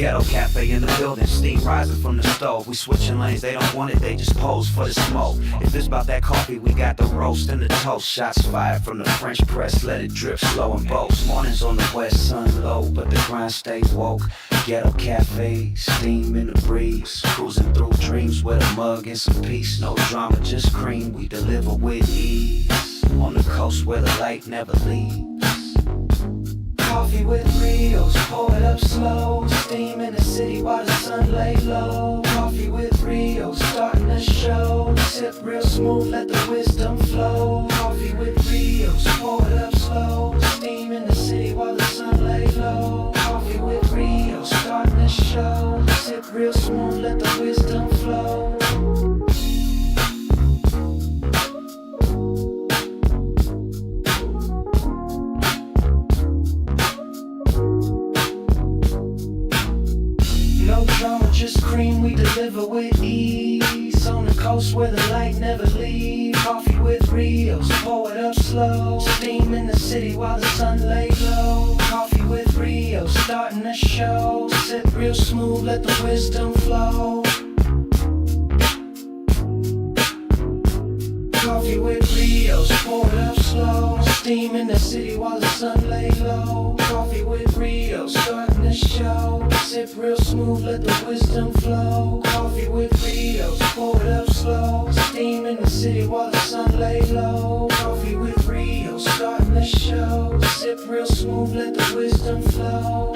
Ghetto cafe in the building, steam rising from the stove. We switching lanes, they don't want it, they just pose for the smoke. If it's about that coffee, we got the roast and the toast. Shots fired from the French press, let it drip slow and boast. Mornings on the west, sun low, but the grind stay woke. Ghetto cafe, steam in the breeze, cruising through dreams with a mug and some peace. No drama, just cream, we deliver with ease. On the coast where the light never leaves. Coffee with Rios, pour it up slow. Steam in the city while the sun lay low. Coffee with Rios, starting the show. Sip real smooth, let the wisdom flow. Coffee with Rios, pour it up slow. Steam in the city while the sun lay low. Coffee with Rios, starting the show. Sip real smooth, let the wisdom flow. No drama, just cream, we deliver with ease. On the coast where the light never leaves. Coffee with Rios, pour it up slow. Steam in the city while the sun lay low. Coffee with Rios, starting the show. Sip real smooth, let the wisdom flow. Coffee with Rios, pour it up slow. Steam in the city while the sun lay low. Coffee with Rios, starting the show. Sip real smooth, let the wisdom flow. Coffee with Rios, pour it up slow. Steam in the city while the sun lay low. Coffee with Rios, starting the show. Sip real smooth, let the wisdom flow.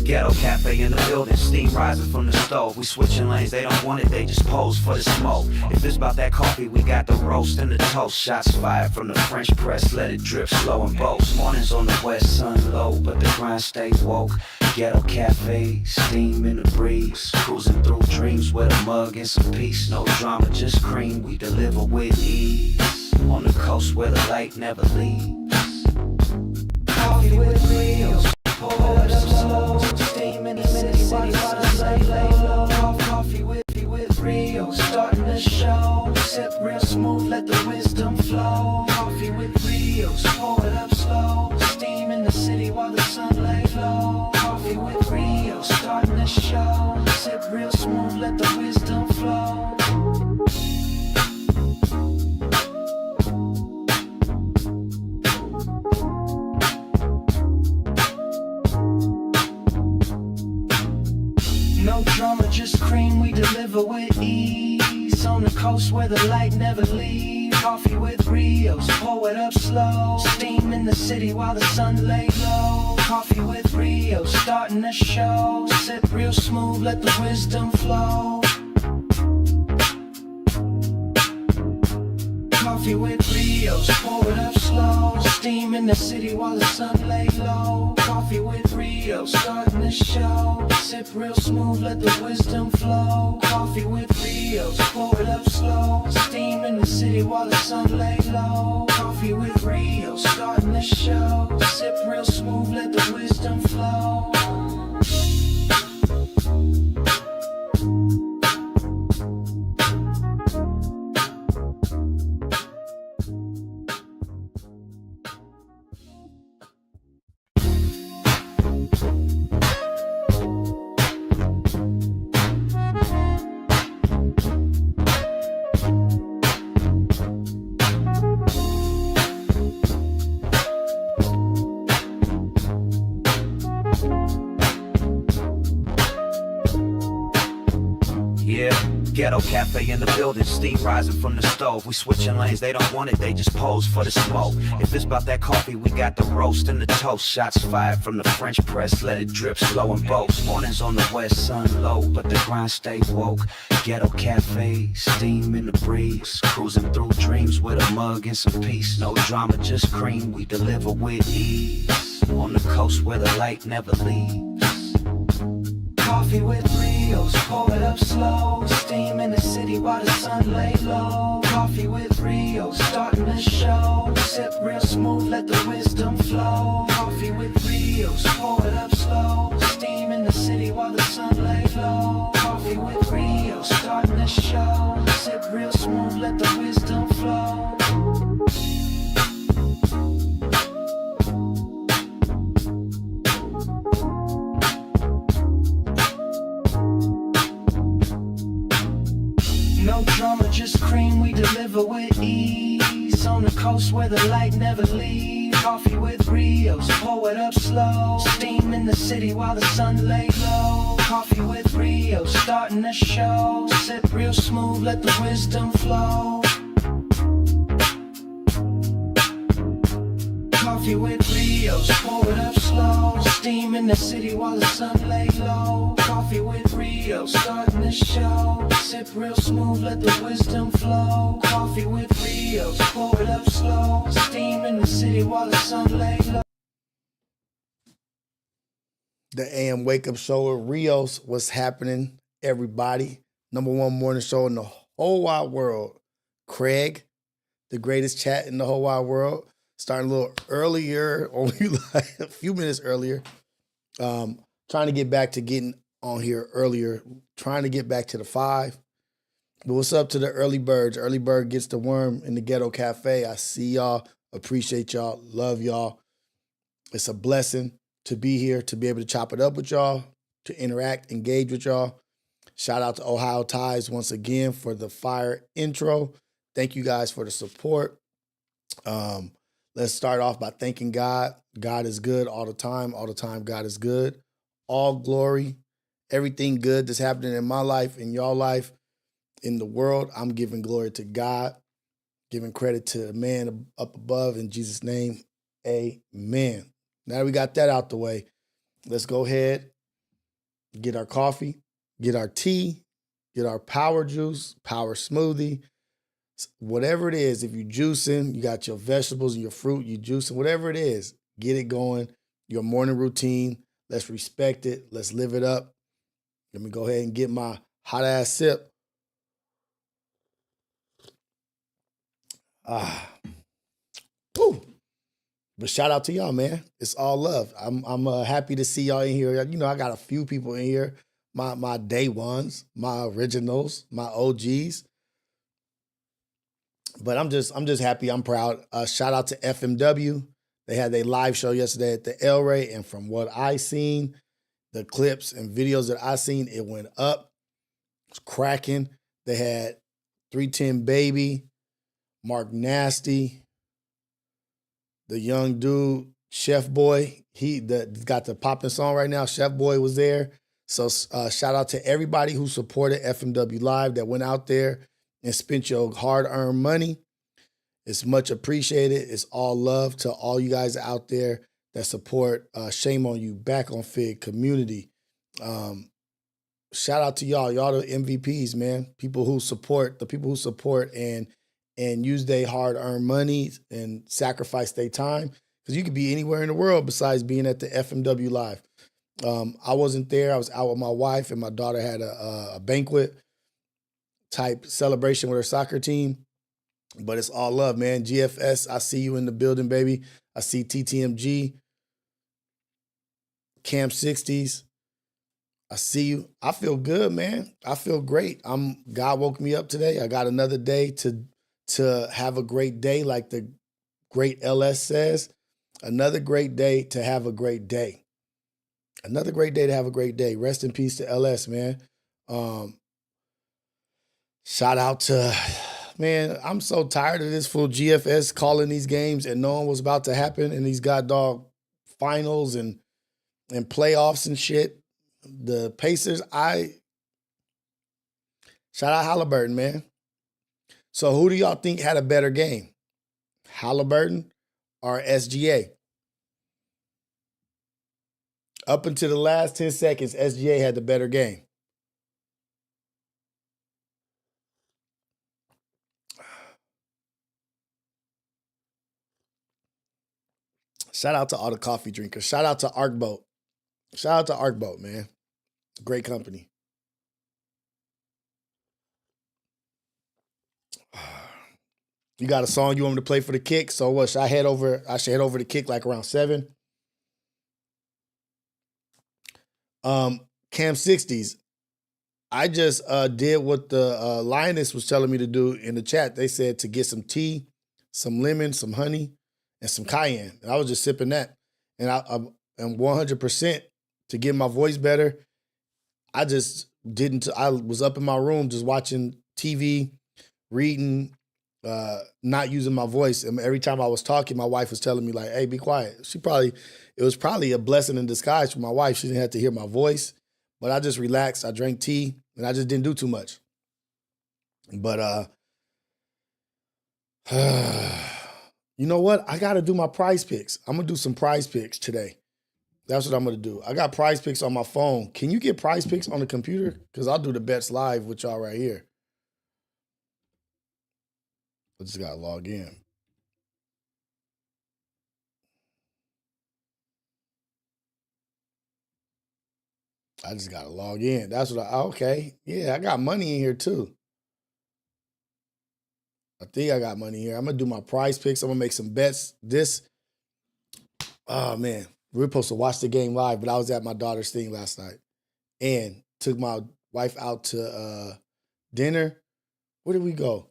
Ghetto cafe in the building, steam rising from the stove. We switching lanes, they don't want it, they just pose for the smoke. If it's about that coffee, we got the roast and the toast. Shots fired from the French press, let it drip slow and boast. Mornings on the west, sun low, but the grind stay woke. Ghetto cafe, steam in the breeze, cruising through dreams with a mug and some peace. No drama, just cream, we deliver with ease. On the coast where the light never leaves. Coffee with Rios, pour it up slow. Steam in the city while the sun lay low. Coffee with Rios, starting the show. Sip real smooth, let the wisdom flow. Coffee with Rios, pour it up slow. Steam in the city while the sun lay low. Coffee with Rios, starting the show. Sip real smooth, let the wisdom flow. No drama, just cream, we deliver with ease. On the coast where the light never leaves. Coffee with Rios, pour it up slow. Steam in the city while the sun lay low. Coffee with Rios, starting the show. Sip real smooth, let the wisdom flow. Coffee with Rios, pour it up slow. Steam in the city while the sun lay low. Coffee with Rios, starting the show. Sip real smooth, let the wisdom flow. Coffee with Rios, pour it up slow. Steam in the city while the sun lay low. Coffee with Rios, starting the show. Sip real smooth, let the wisdom flow. Ghetto cafe in the building, steam rising from the stove. We switching lanes, they don't want it, they just pose for the smoke. If it's about that coffee, we got the roast and the toast. Shots fired from the French press, let it drip slow and boast. Mornings on the west, sun low, but the grind stay woke. Ghetto cafe, steam in the breeze, cruising through dreams with a mug and some peace. No drama, just cream, we deliver with ease. on the coast where the light never leaves. Coffee with Rios, pour it up slow. Steam in the city while the sun lay low. Coffee with Rios, starting the show. Sip real smooth, let the wisdom flow. Coffee with Rios, pour it up slow. Steam in the city while the sun lay low. Coffee with Rios, starting the show. Sip real smooth, let the wisdom flow. No drama, just cream, we deliver with ease. On the coast where the light never leaves. Coffee with Rios, pour it up slow. Steam in the city while the sun lay low. Coffee with Rios, starting the show. Sip real smooth, let the wisdom flow. Coffee with Rios, pour it up slow. Steam in the city while the sun lay low. Coffee with Rios, starting the show. Sip real smooth, let the wisdom flow. Coffee with Rios, pour it up slow. Steam in the city while the sun lay low. The AM Wake Up Show with Rios. What's happening, everybody? #1 morning show in the whole wide world. Craig, the greatest chat in the whole wide world. Starting a little earlier, only like a few minutes earlier. Trying to get back to getting on here earlier. Trying to get back to the 5. But what's up to the early birds? Early bird gets the worm in the Ghetto Cafe. I see y'all. Appreciate y'all. Love y'all. It's a blessing to be here, to be able to chop it up with y'all, to interact, engage with y'all. Shout out to Ohio Ties once again for the fire intro. Thank you guys for the support. Let's start off by thanking God. God is good all the time. All the time, God is good. All glory, everything good that's happening in my life, in your life, in the world, I'm giving glory to God, giving credit to the man up above in Jesus' name. Amen. Now that we got that out the way, let's go ahead, get our coffee, get our tea, get our power juice, power smoothie, whatever it is. If you're juicing, you got your vegetables and your fruit, you juicing, whatever it is, get it going. Your morning routine, let's respect it. Let's live it up. Let me go ahead and get my hot ass sip. Woo. But shout out to y'all, man. It's all love. I'm happy to see y'all in here. You know, I got a few people in here. My day ones, my originals, my OGs. But I'm just happy. I'm proud. Shout out to FMW. They had their live show yesterday at the El Rey, and from what I seen, the clips and videos that I seen, it went up. It was cracking. They had 310 Baby, Mark Nasty, the young dude, Chef Boy. He got the popping song right now. Chef Boy was there. So shout out to everybody who supported FMW Live, that went out there and spent your hard-earned money. It's much appreciated. It's all love to all you guys out there that support. Shame on you, Back on Fig, community. Shout out to y'all. Y'all the MVPs, man. The people who support and use their hard-earned money and sacrifice their time. Because you could be anywhere in the world besides being at the FMW Live. I wasn't there. I was out with my wife, and my daughter had a banquet type celebration with her soccer team. But it's all love, man. GFS, I see you in the building, baby. I see TTMG, Cam 60s. I see you. I feel good, man. I feel great. God woke me up today. I got another day to have a great day, like the great LS says. Another great day to have a great day. Another great day to have a great day. Rest in peace to LS, man. Shout out to, man, I'm so tired of this fool GFS calling these games and knowing what's about to happen in these goddamn finals and playoffs and shit. The Pacers, shout out Halliburton, man. So who do y'all think had a better game? Halliburton or SGA? Up until the last 10 seconds, SGA had the better game. Shout out to all the coffee drinkers. Shout out to Arcboat. Shout out to Arcboat, man. Great company. You got a song you want me to play for the kick? So what? Should I head over the kick like around 7? Cam 60s. I just did what the Lioness was telling me to do in the chat. They said to get some tea, some lemon, some honey, and some cayenne. And I was just sipping that. And I'm 100% to get my voice better. I just didn't. I was up in my room just watching TV, reading, not using my voice. And every time I was talking, my wife was telling me like, hey, be quiet. It was probably a blessing in disguise for my wife. She didn't have to hear my voice, but I just relaxed. I drank tea and I just didn't do too much. But, you know what? I got to do my prize picks. I'm going to do some prize picks today. That's what I'm going to do. I got prize picks on my phone. Can you get prize picks on the computer? Because I'll do the bets live with y'all right here. I just got to log in. I just got to log in. That's what okay. Yeah, I got money in here too. I think I got money here. I'm going to do my prize picks. I'm going to make some bets. Oh man, we were supposed to watch the game live, but I was at my daughter's thing last night and took my wife out to dinner. Where did we go?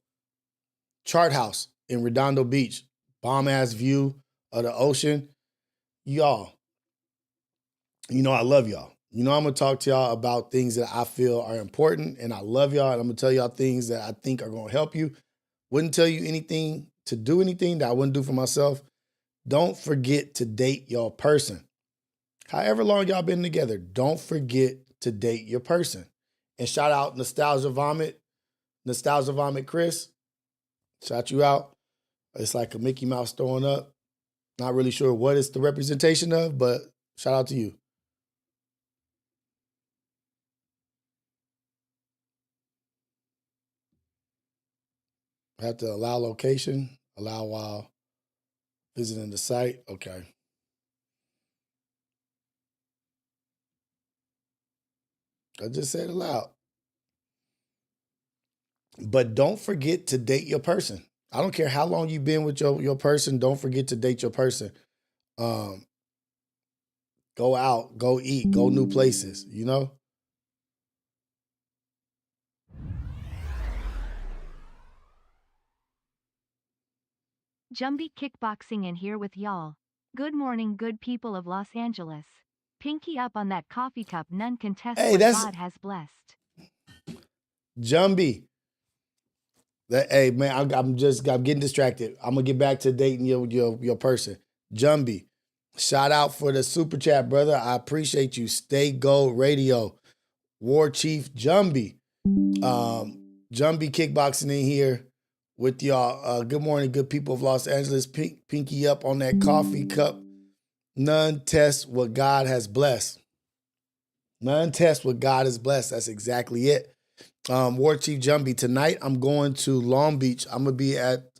Chart House in Redondo Beach. Bomb-ass view of the ocean. Y'all, you know I love y'all. You know I'm going to talk to y'all about things that I feel are important, and I love y'all, and I'm going to tell y'all things that I think are going to help you. Wouldn't tell you anything to do anything that I wouldn't do for myself. Don't forget to date your person. However long y'all been together, don't forget to date your person. And shout out Nostalgia Vomit Chris. Shout you out. It's like a Mickey Mouse throwing up. Not really sure what it's the representation of, but shout out to you. I have to allow location, allow while visiting the site. Okay. I just said aloud. But don't forget to date your person. I don't care how long you've been with your person. Don't forget to date your person. Go out, go eat, go new places, you know? Jumbie Kickboxing in here with y'all. Good morning, good people of Los Angeles. Pinky up on that coffee cup, none can test what God has blessed. Jumbie. Hey man, I'm getting distracted. I'm gonna get back to dating your person. Jumbie. Shout out for the super chat, brother. I appreciate you. Stay Gold Radio. War Chief Jumbie. Jumbie Kickboxing in here with y'all. Good morning, good people of Los Angeles. Pinky up on that coffee cup. None test what God has blessed. None test what God has blessed. That's exactly it. War Chief Jumbie. Tonight I'm going to Long Beach. I'm gonna be at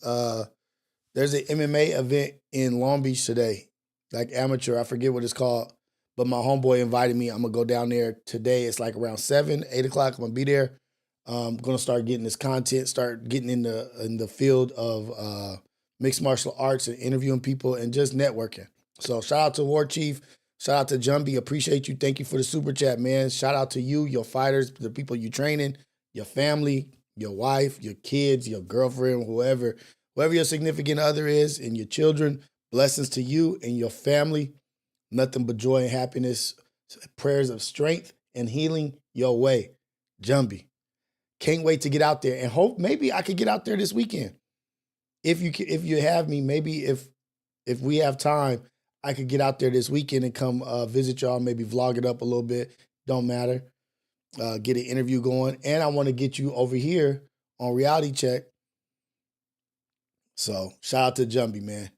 there's an MMA event in Long Beach today. Like amateur, I forget what it's called. But my homeboy invited me. I'm gonna go down there today. It's like around 7, 8 o'clock. I'm gonna be there. I'm gonna start getting this content, start getting in the field of mixed martial arts and interviewing people and just networking. So shout out to War Chief. Shout out to Jumbie. Appreciate you. Thank you for the super chat, man. Shout out to you, your fighters, the people you training, your family, your wife, your kids, your girlfriend, whoever your significant other is, and your children. Blessings to you and your family. Nothing but joy and happiness. Prayers of strength and healing your way. Jumbie. Can't wait to get out there and hope maybe I could get out there this weekend. If you have me, maybe if we have time, I could get out there this weekend and come visit y'all, maybe vlog it up a little bit. Don't matter. Get an interview going. And I want to get you over here on Reality Check. So shout out to Jumbie, man.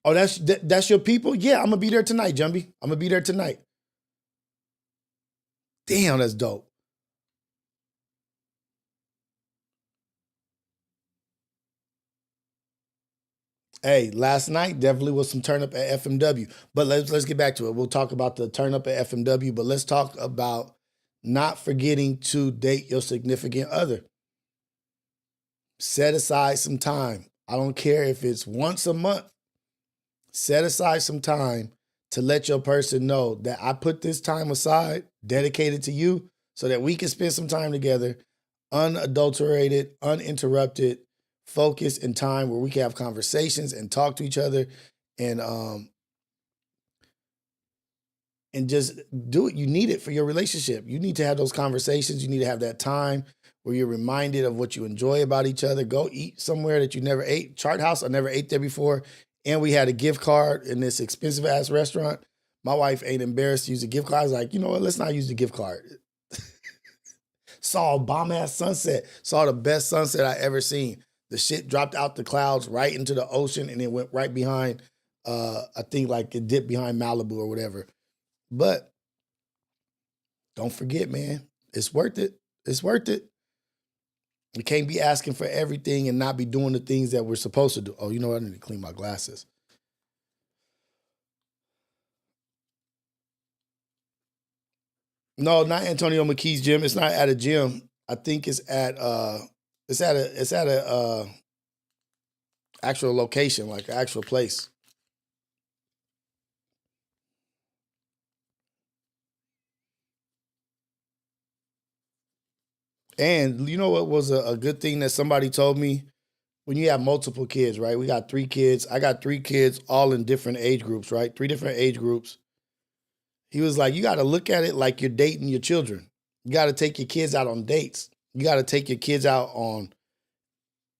Oh, that's your people? Yeah, I'm gonna be there tonight, Jumbie. I'm gonna be there tonight. Damn, that's dope. Hey, last night definitely was some turn up at FMW. But let's get back to it. We'll talk about the turn up at FMW, but let's talk about not forgetting to date your significant other. Set aside some time. I don't care if it's once a month. Set aside some time to let your person know that I put this time aside, dedicated to you, so that we can spend some time together, unadulterated, uninterrupted, focused in time where we can have conversations and talk to each other and just do it. You need it for your relationship. You need to have those conversations. You need to have that time where you're reminded of what you enjoy about each other. Go eat somewhere that you never ate. Chart House, I never ate there before. And we had a gift card in this expensive ass restaurant. My wife ain't embarrassed to use a gift card. I was like, you know what? Let's not use the gift card. Saw a bomb ass sunset. Saw the best sunset I ever seen. The shit dropped out the clouds right into the ocean and it went right behind, I think like it dipped behind Malibu or whatever. But don't forget, man, it's worth it. It's worth it. We can't be asking for everything and not be doing the things that we're supposed to do. Oh, you know what? I need to clean my glasses. No, not Antonio McKee's gym. It's not at a gym. I think it's at a actual location, like an actual place. And you know what was a good thing that somebody told me? When you have multiple kids, right? We got 3 kids. I got 3 kids all in different age groups, right? 3 different age groups. He was like, you got to look at it like you're dating your children. You got to take your kids out on dates. You got to take your kids out on,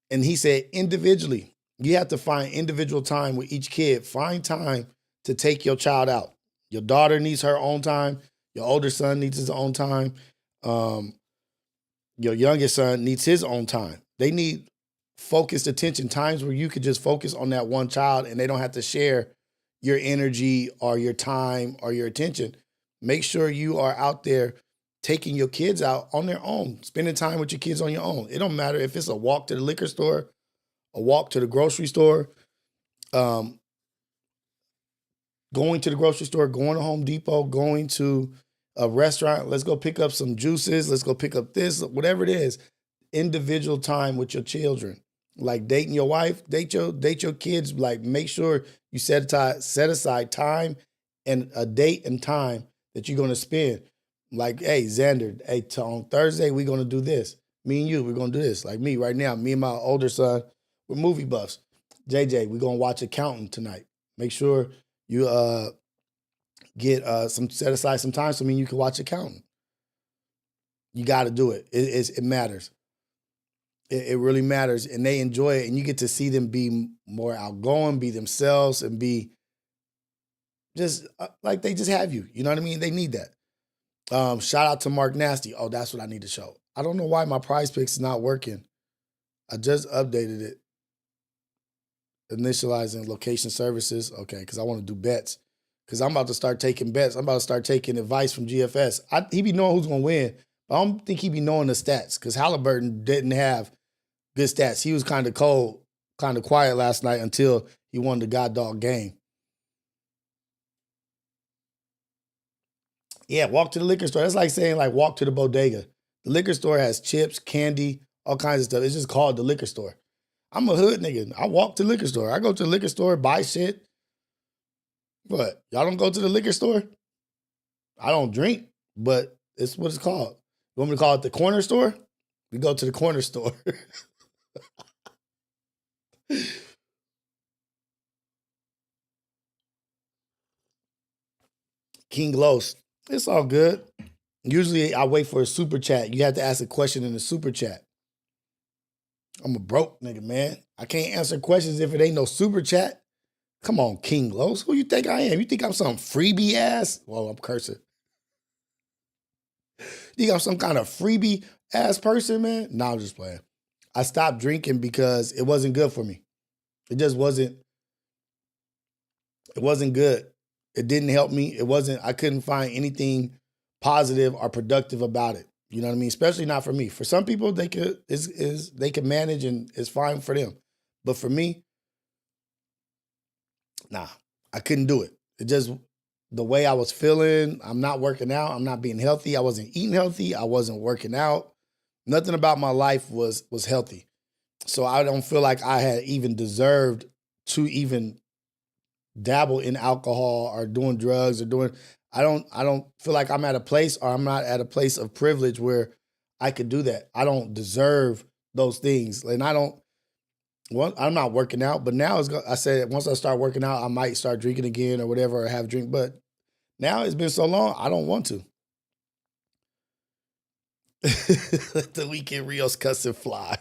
and he said individually, you have to find individual time with each kid. Find time to take your child out. Your daughter needs her own time. Your older son needs his own time. Your youngest son needs his own time. They need focused attention, times where you could just focus on that one child and they don't have to share your energy or your time or your attention. Make sure you are out there taking your kids out on their own, spending time with your kids on your own. It don't matter if it's a walk to the liquor store, a walk to the grocery store, going to the grocery store, going to Home Depot, going to a restaurant. Let's go pick up some juices. Let's go pick up this, whatever it is. Individual time with your children. Like dating your wife, date your kids. Like make sure you set aside time and a date and time that you're gonna spend. Like, hey, Xander, hey, on Thursday we're gonna do this. Me and you, we're gonna do this. Like me right now, me and my older son, we're movie buffs. JJ, we're gonna watch Accountant tonight. Make sure you get set aside some time so me and you can watch Accountant. You got to do it. It matters. It really matters, and they enjoy it, and you get to see them be more outgoing, be themselves, and be just like they just have you. You know what I mean? They need that. Shout out to Mark Nasty. Oh, that's what I need to show. I don't know why my Prize Picks is not working. I just updated it. Initializing location services. Okay, because I want to do bets. Because I'm about to start taking bets. I'm about to start taking advice from GFS. He be knowing who's going to win. But I don't think he be knowing the stats because Halliburton didn't have good stats. He was kind of cold, kind of quiet last night until he won the god dog game. Yeah, walk to the liquor store. That's like saying like walk to the bodega. The liquor store has chips, candy, all kinds of stuff. It's just called the liquor store. I'm a hood nigga. I walk to the liquor store. I go to the liquor store, buy shit. What? Y'all don't go to the liquor store? I don't drink, but it's what it's called. You want me to call it the corner store? We go to the corner store. King Los. It's all good. Usually I wait for a super chat. You have to ask a question in the super chat. I'm a broke nigga, man. I can't answer questions if it ain't no super chat. Come on, King Los. Who you think I am? You think I'm some freebie ass? Whoa, I'm cursing. You think I'm some kind of freebie ass person, man? No, I'm just playing. I stopped drinking because it wasn't good for me. It just wasn't. It wasn't good. It didn't help me. I couldn't find anything positive or productive about it. You know what I mean? Especially not for me. For some people, they can manage and it's fine for them. But for me, Nah, I couldn't do it. It just, the way I was feeling, I'm not working out. I'm not being healthy. I wasn't eating healthy. I wasn't working out. Nothing about my life was healthy. So I don't feel like I had even deserved to even dabble in alcohol or doing drugs or doing, I don't feel like I'm at a place, or I'm not at a place of privilege where I could do that. I don't deserve those things. And I'm not working out, but now I said, once I start working out, I might start drinking again or whatever, or have a drink. But now it's been so long, I don't want to. Let the weekend Rios cuss and fly.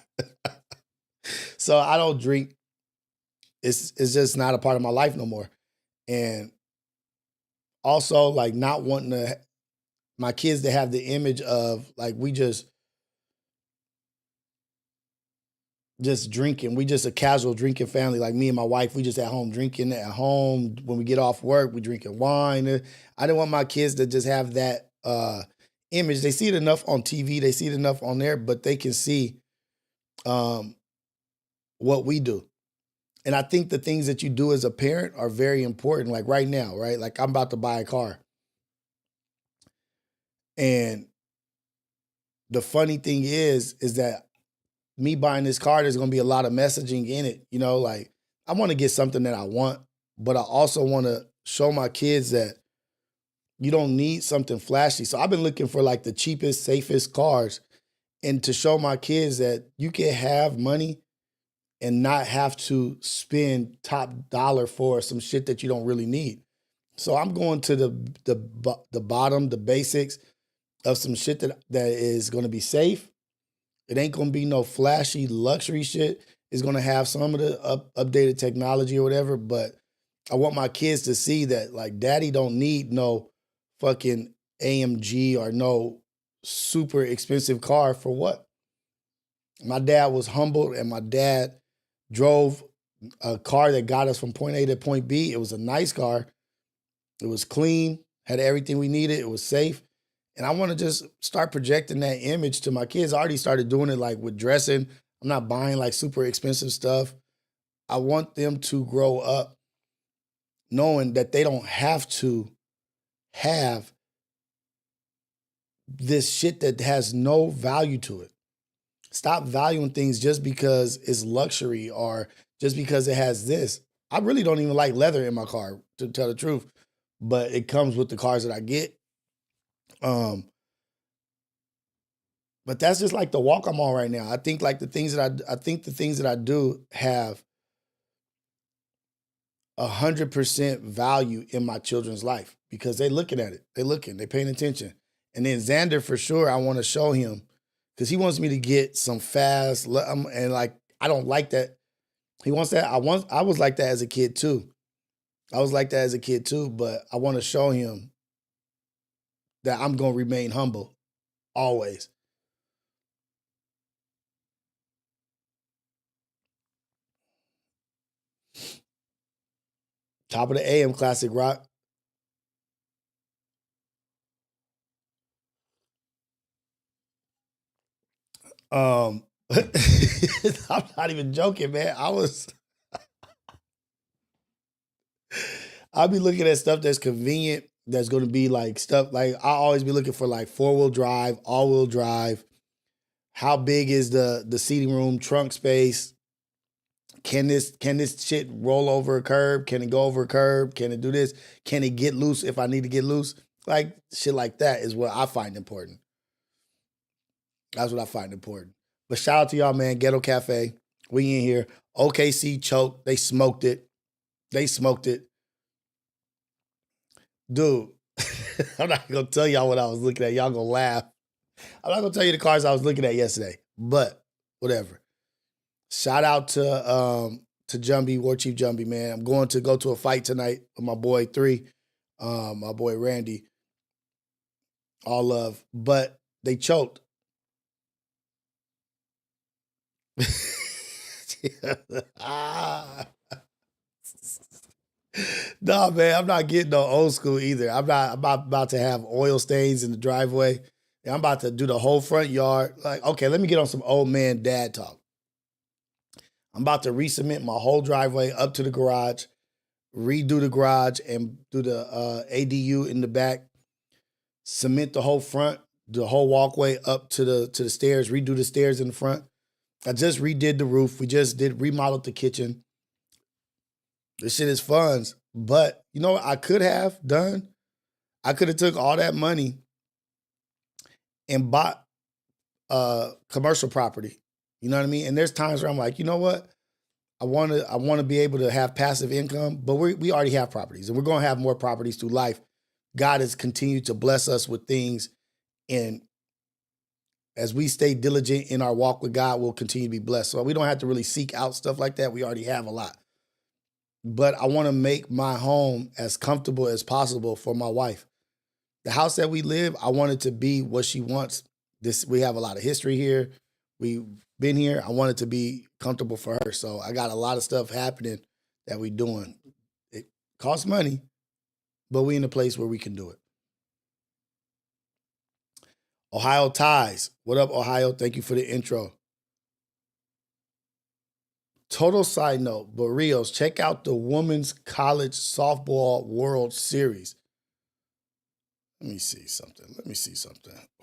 So I don't drink. It's just not a part of my life no more. And also, like, not wanting my kids to have the image of, like, we just drinking. We just a casual drinking family. Like, me and my wife, we just at home drinking at home. When we get off work, we drinking wine. I didn't want my kids to just have that image. They see it enough on TV. They see it enough on there, but they can see what we do. And I think the things that you do as a parent are very important. Like right now, right? Like, I'm about to buy a car. And the funny thing is that me buying this car, there's going to be a lot of messaging in it. You know, like, I want to get something that I want, but I also want to show my kids that you don't need something flashy. So I've been looking for, like, the cheapest, safest cars, and to show my kids that you can have money and not have to spend top dollar for some shit that you don't really need. So I'm going to the bottom, the basics of some shit that is going to be safe. It ain't going to be no flashy luxury shit. It's going to have some of the updated technology or whatever, but I want my kids to see that, like, daddy don't need no fucking AMG or no super expensive car for what? My dad was humbled, and my dad drove a car that got us from point A to point B. It was a nice car. It was clean, had everything we needed. It was safe. And I want to just start projecting that image to my kids. I already started doing it, like, with dressing. I'm not buying, like, super expensive stuff. I want them to grow up knowing that they don't have to have this shit that has no value to it. Stop valuing things just because it's luxury or just because it has this. I really don't even like leather in my car, to tell the truth, but it comes with the cars that I get. But that's just, like, the walk I'm on right now. I think, like, the things that I do have 100% value in my children's life because they're looking at it. They're paying attention. And then Xander, for sure, I want to show him, because he wants me to get some fast, and, like, I don't like that. He wants that. I was like that as a kid too. But I want to show him that I'm going to remain humble always. Top of the AM, classic rock. I'm not even joking, man. I'll be looking at stuff that's convenient, that's going to be, like, stuff, like, I always be looking for, like, 4-wheel drive, all-wheel drive. How big is the seating room, trunk space? Can this shit roll over a curb? Can it go over a curb? Can it do this? Can it get loose if I need to get loose? Like, shit like that is what I find important. That's what I find important. But shout out to y'all, man. Ghetto Cafe. We in here. OKC choked. They smoked it. Dude, I'm not going to tell y'all what I was looking at. Y'all going to laugh. I'm not going to tell you the cars I was looking at yesterday. But whatever. Shout out to Jumbie, War Chief Jumbie, man. I'm going to go to a fight tonight with my boy 3, my boy Randy. All love. But they choked. No, man, I'm not getting no old school either. I'm about to have oil stains in the driveway. I'm about to do the whole front yard. Like, okay, let me get on some old man dad talk. I'm about to re-cement my whole driveway up to the garage, redo the garage and do the ADU in the back, cement the whole front, the whole walkway up to the stairs, redo the stairs in the front. I just redid the roof. We just remodeled the kitchen. This shit is fun. But you know what I could have done? I could have took all that money and bought commercial property. You know what I mean? And there's times where I'm like, you know what? I want to be able to have passive income, but we already have properties, and we're going to have more properties through life. God has continued to bless us with things, and as we stay diligent in our walk with God, we'll continue to be blessed. So we don't have to really seek out stuff like that. We already have a lot. But I want to make my home as comfortable as possible for my wife. The house that we live, I want it to be what she wants. We have a lot of history here. We've been here. I want it to be comfortable for her. So I got a lot of stuff happening that we doing. It costs money, but we in a place where we can do it. Ohio Ties. What up, Ohio? Thank you for the intro. Total side note, but Rios, check out the Women's College Softball World Series. Let me see something.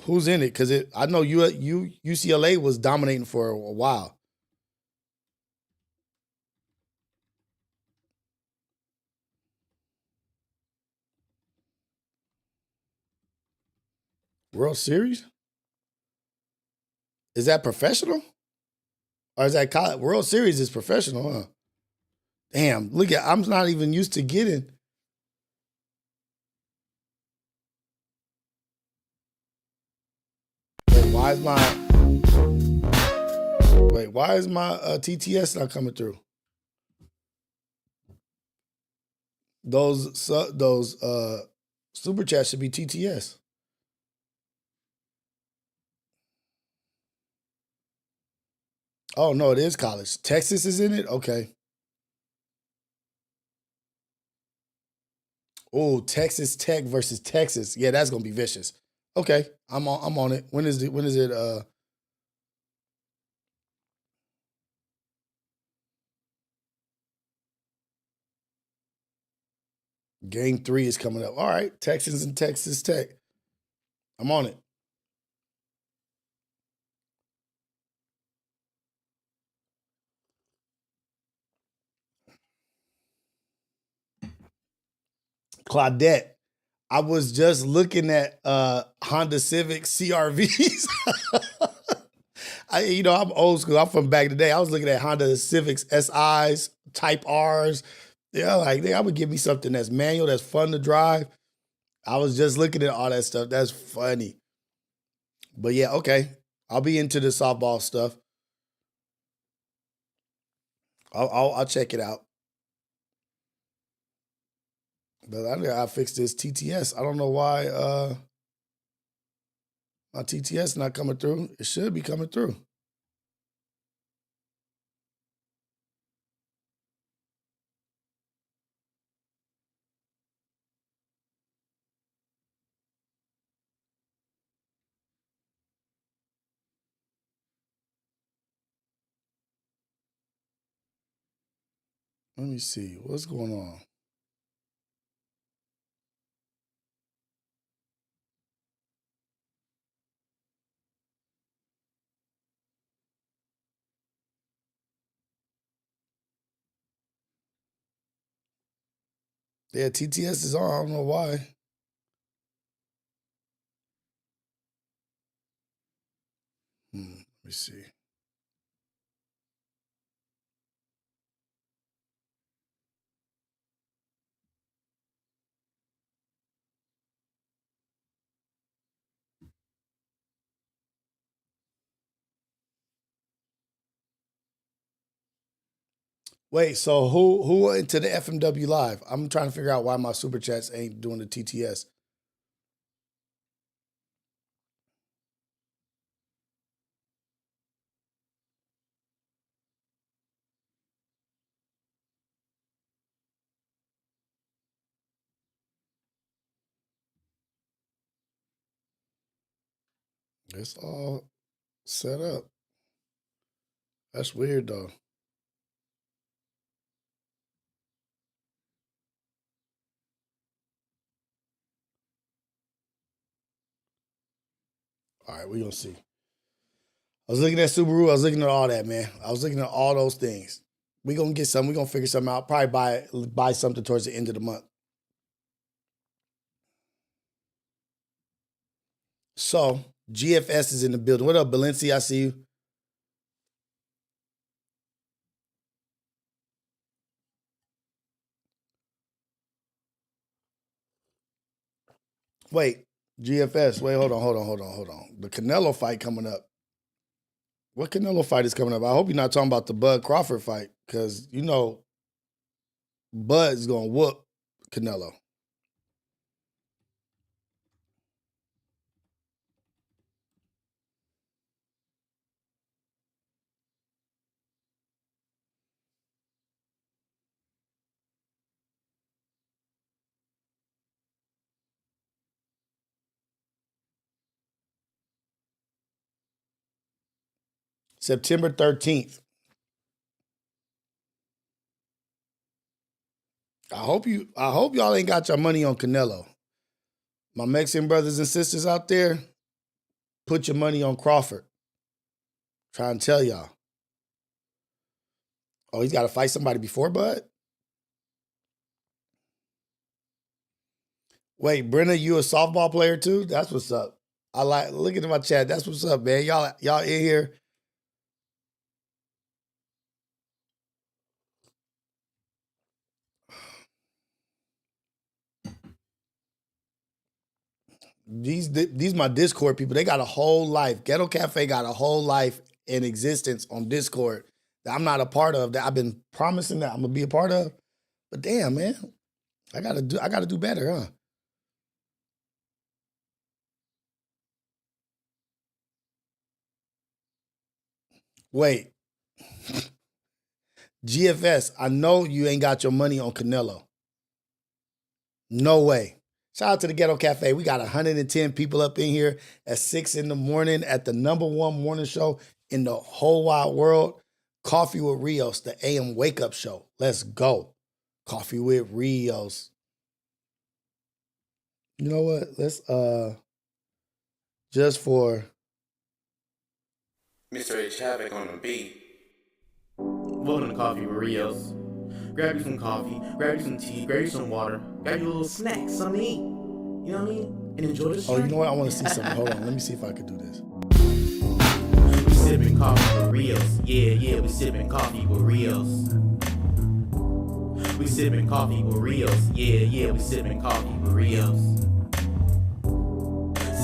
Who's in it? Because I know UCLA was dominating for a while. World Series? Is that professional? Or is that college? World Series is professional, huh? Damn, look at, I'm not even used to getting. Wait, why is my TTS not coming through? Those super chats should be TTS. Oh no, it is college. Texas is in it? Okay. Oh, Texas Tech versus Texas. Yeah, that's gonna be vicious. Okay, I'm on it. When is it? Game 3 is coming up. All right, Texans and Texas Tech. I'm on it. Claudette, I was just looking at Honda Civic CRVs. I'm old school. I'm from back in the day. I was looking at Honda Civics SIs, Type Rs. Yeah, like I would give me something that's manual, that's fun to drive. I was just looking at all that stuff. That's funny. But yeah, okay. I'll be into the softball stuff. I'll check it out. But I gotta fix this TTS. I don't know why my TTS not coming through. It should be coming through. Let me see. What's going on? Yeah, TTS is on. I don't know why. Let me see. Wait, so who went to the FMW live? I'm trying to figure out why my super chats ain't doing the TTS. It's all set up. That's weird though. All right, we're going to see. I was looking at Subaru. I was looking at all that, man. I was looking at all those things. We're going to get something. We're going to figure something out. Probably buy something towards the end of the month. So, GFS is in the building. What up, Balenci? I see you. Wait, GFS. Wait, hold on. The Canelo fight coming up. What Canelo fight is coming up? I hope you're not talking about the Bud Crawford fight, because you know Bud's going to whoop Canelo. September 13th. I hope y'all ain't got your money on Canelo. My Mexican brothers and sisters out there, put your money on Crawford. Trying to tell y'all. Oh, he's got to fight somebody before Bud? Wait, Brenna, you a softball player too? That's what's up. Look at my chat. That's what's up, man. Y'all in here. These my Discord people. They got a whole life. Ghetto Cafe got a whole life in existence on Discord that I'm not a part of, that I've been promising that I'm gonna be a part of. But damn, man, I gotta do better, huh? Wait. GFS, I know you ain't got your money on Canelo. No way. Shout out to the Ghetto Cafe. We got 110 people up in here at 6 in the morning at the #1 morning show in the whole wide world. Coffee with Rios, the AM wake up show. Let's go. Coffee with Rios. You know what? Let's just for Mr. H Havoc on the beat. Welcome to Coffee with Rios. Grab you some coffee, grab you some tea, grab you some water, grab you a little snack, something to eat. You know what I mean? And enjoy the stream. Oh, you know what? I want to see something. Hold on. Let me see if I can do this. We sipping coffee with Rios. Yeah, we sipping coffee with Rios. We sipping coffee with Rios. Yeah, we sipping coffee with Rios.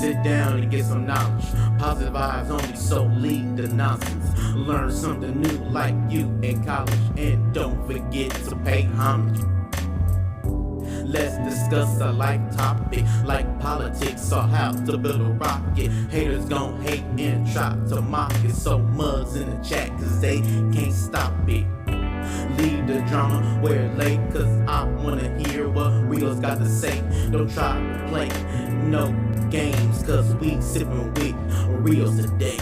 Sit down and get some knowledge. Positive vibes only, so leave the nonsense. Learn something new like you in college. And don't forget to pay homage. Let's discuss a light topic like politics or how to build a rocket. Haters gon' hate and try to mock it. So mugs in the chat cause they can't stop it. Leave the drama where it lay, cause I wanna hear what Rios got to say. Don't try to play no games, cause we sippin' with Rios today.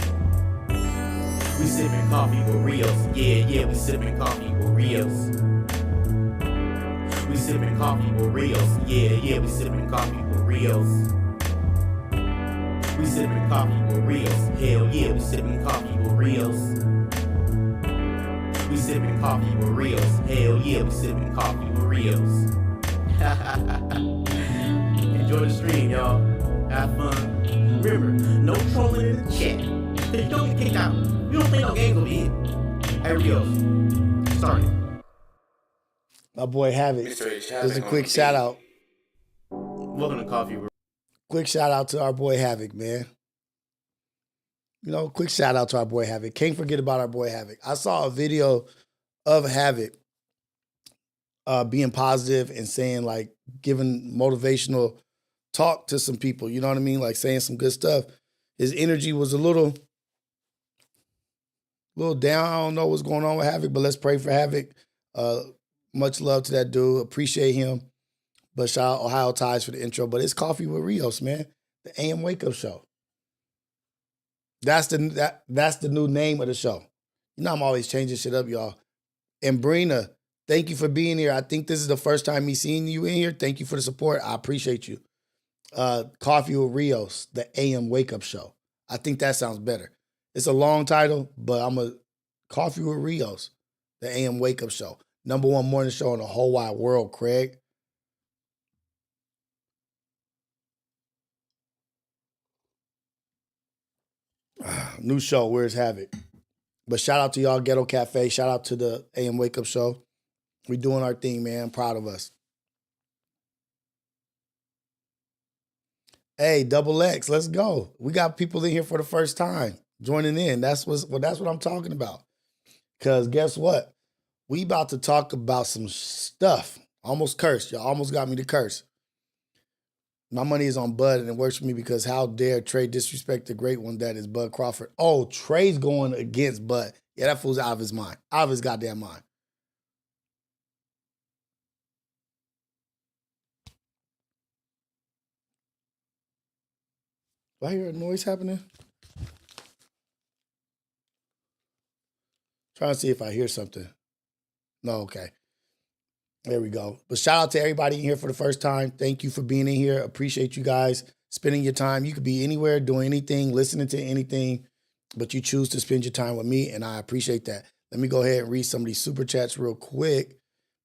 We sippin' coffee with Rios. Yeah, we sippin' coffee with Rios. We sippin' coffee with Rios. Yeah, we sippin' coffee with Rios. We sippin' coffee with Rios. Hell yeah, we sippin' coffee with Rios. We sippin' coffee with Rios. Hell yeah, we sippin' coffee with Rios. Enjoy the stream, y'all. Have fun. Remember, no trolling in the chat. Cause you don't get kicked out. You don't think no games will be in. Hey, Rios. Sorry. My boy Havoc. Just a quick shout out. Welcome to Coffee. Quick shout out to our boy Havoc, man. You know, quick shout out to our boy Havoc. Can't forget about our boy Havoc. I saw a video of Havoc being positive and saying, like, giving motivational talk to some people. You know what I mean? Like saying some good stuff. His energy was a little down. I don't know what's going on with Havoc, but let's pray for Havoc. Much love to that dude. Appreciate him. But shout out Ohio Ties for the intro. But it's Coffee with Rios, man. The AM Wake Up Show. That's the new name of the show. You know I'm always changing shit up, y'all. And Brina, thank you for being here. I think this is the first time me seeing you in here. Thank you for the support. I appreciate you. Coffee with Rios, the AM Wake Up Show. I think that sounds better. It's a long title, but I'm a Coffee with Rios, the AM Wake Up Show. #1 morning show in the whole wide world, Craig. New show, where's Havoc? But shout out to y'all, Ghetto Cafe. Shout out to the AM Wake Up Show. We doing our thing, man. I'm proud of us. Hey, Double X, let's go. We got people in here for the first time joining in. That's what I'm talking about. Because guess what? We about to talk about some stuff. Almost cursed. Y'all almost got me to curse. My money is on Bud, and it works for me because how dare Trey disrespect the great one that is Bud Crawford. Oh, Trey's going against Bud. Yeah, that fool's out of his mind. Out of his goddamn mind. Do I hear a noise happening? Trying to see if I hear something. No, okay. There we go. But shout out to everybody in here for the first time. Thank you for being in here. Appreciate you guys spending your time. You could be anywhere, doing anything, listening to anything, but you choose to spend your time with me, and I appreciate that. Let me go ahead and read some of these super chats real quick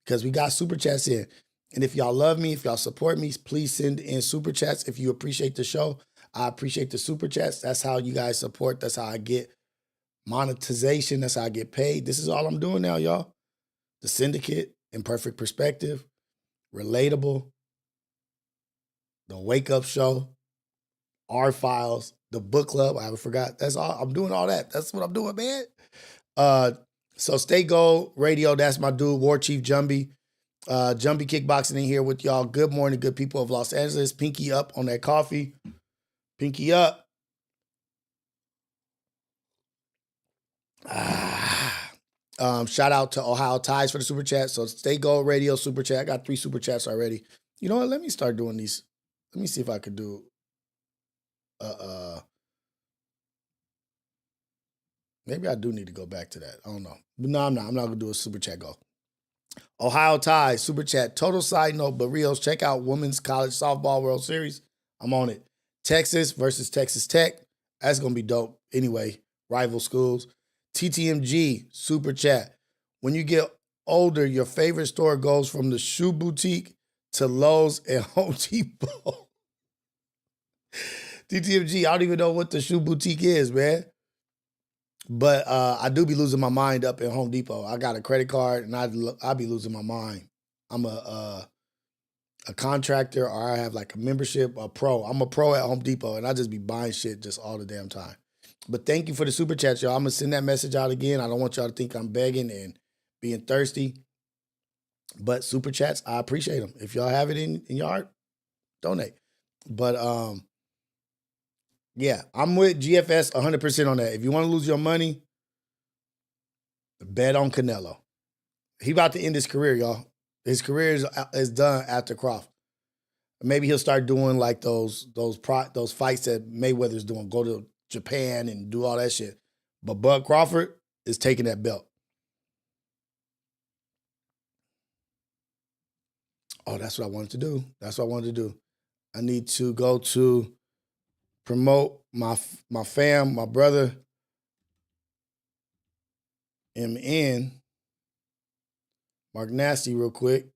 because we got super chats in. And if y'all love me, if y'all support me, please send in super chats. If you appreciate the show, I appreciate the super chats. That's how you guys support. That's how I get monetization. That's how I get paid. This is all I'm doing now, y'all. The Syndicate, Imperfect Perspective, Relatable, The Wake Up Show, Our Files, The Book Club. I haven't forgot. That's all. I'm doing all that. That's what I'm doing, man. So Stay Gold Radio, that's my dude, War Chief Jumbie. Jumbie Kickboxing in here with y'all. Good morning, good people of Los Angeles. Pinky up on that coffee. Pinky up. Shout out to Ohio Ties for the super chat. So Stay Gold Radio super chat. I got 3 super chats already. You know what? Let me start doing these. Let me see if I could do. Maybe I do need to go back to that. I don't know. But no, I'm not. I'm not gonna do a super chat goal. Ohio Ties super chat. Total side note, but Rios, check out Women's College Softball World Series. I'm on it. Texas versus Texas Tech. That's gonna be dope. Anyway, rival schools. TTMG, super chat. When you get older, your favorite store goes from the shoe boutique to Lowe's and Home Depot. TTMG, I don't even know what the shoe boutique is, man. But I do be losing my mind up at Home Depot. I got a credit card, and I be losing my mind. I'm a contractor, or I have like a membership, a pro. I'm a pro at Home Depot, and I just be buying shit just all the damn time. But thank you for the super chat, y'all. I'm going to send that message out again. I don't want y'all to think I'm begging and being thirsty. But super chats, I appreciate them. If y'all have it in your heart, donate. But yeah, I'm with GFS 100% on that. If you want to lose your money, bet on Canelo. He about to end his career, y'all. His career is done after Crawford. Maybe he'll start doing like those fights that Mayweather's doing. Go to Japan and do all that shit. But Bud Crawford is taking that belt. Oh, that's what I wanted to do. I need to go to promote my fam, my brother, MN, Mark Nasty, real quick.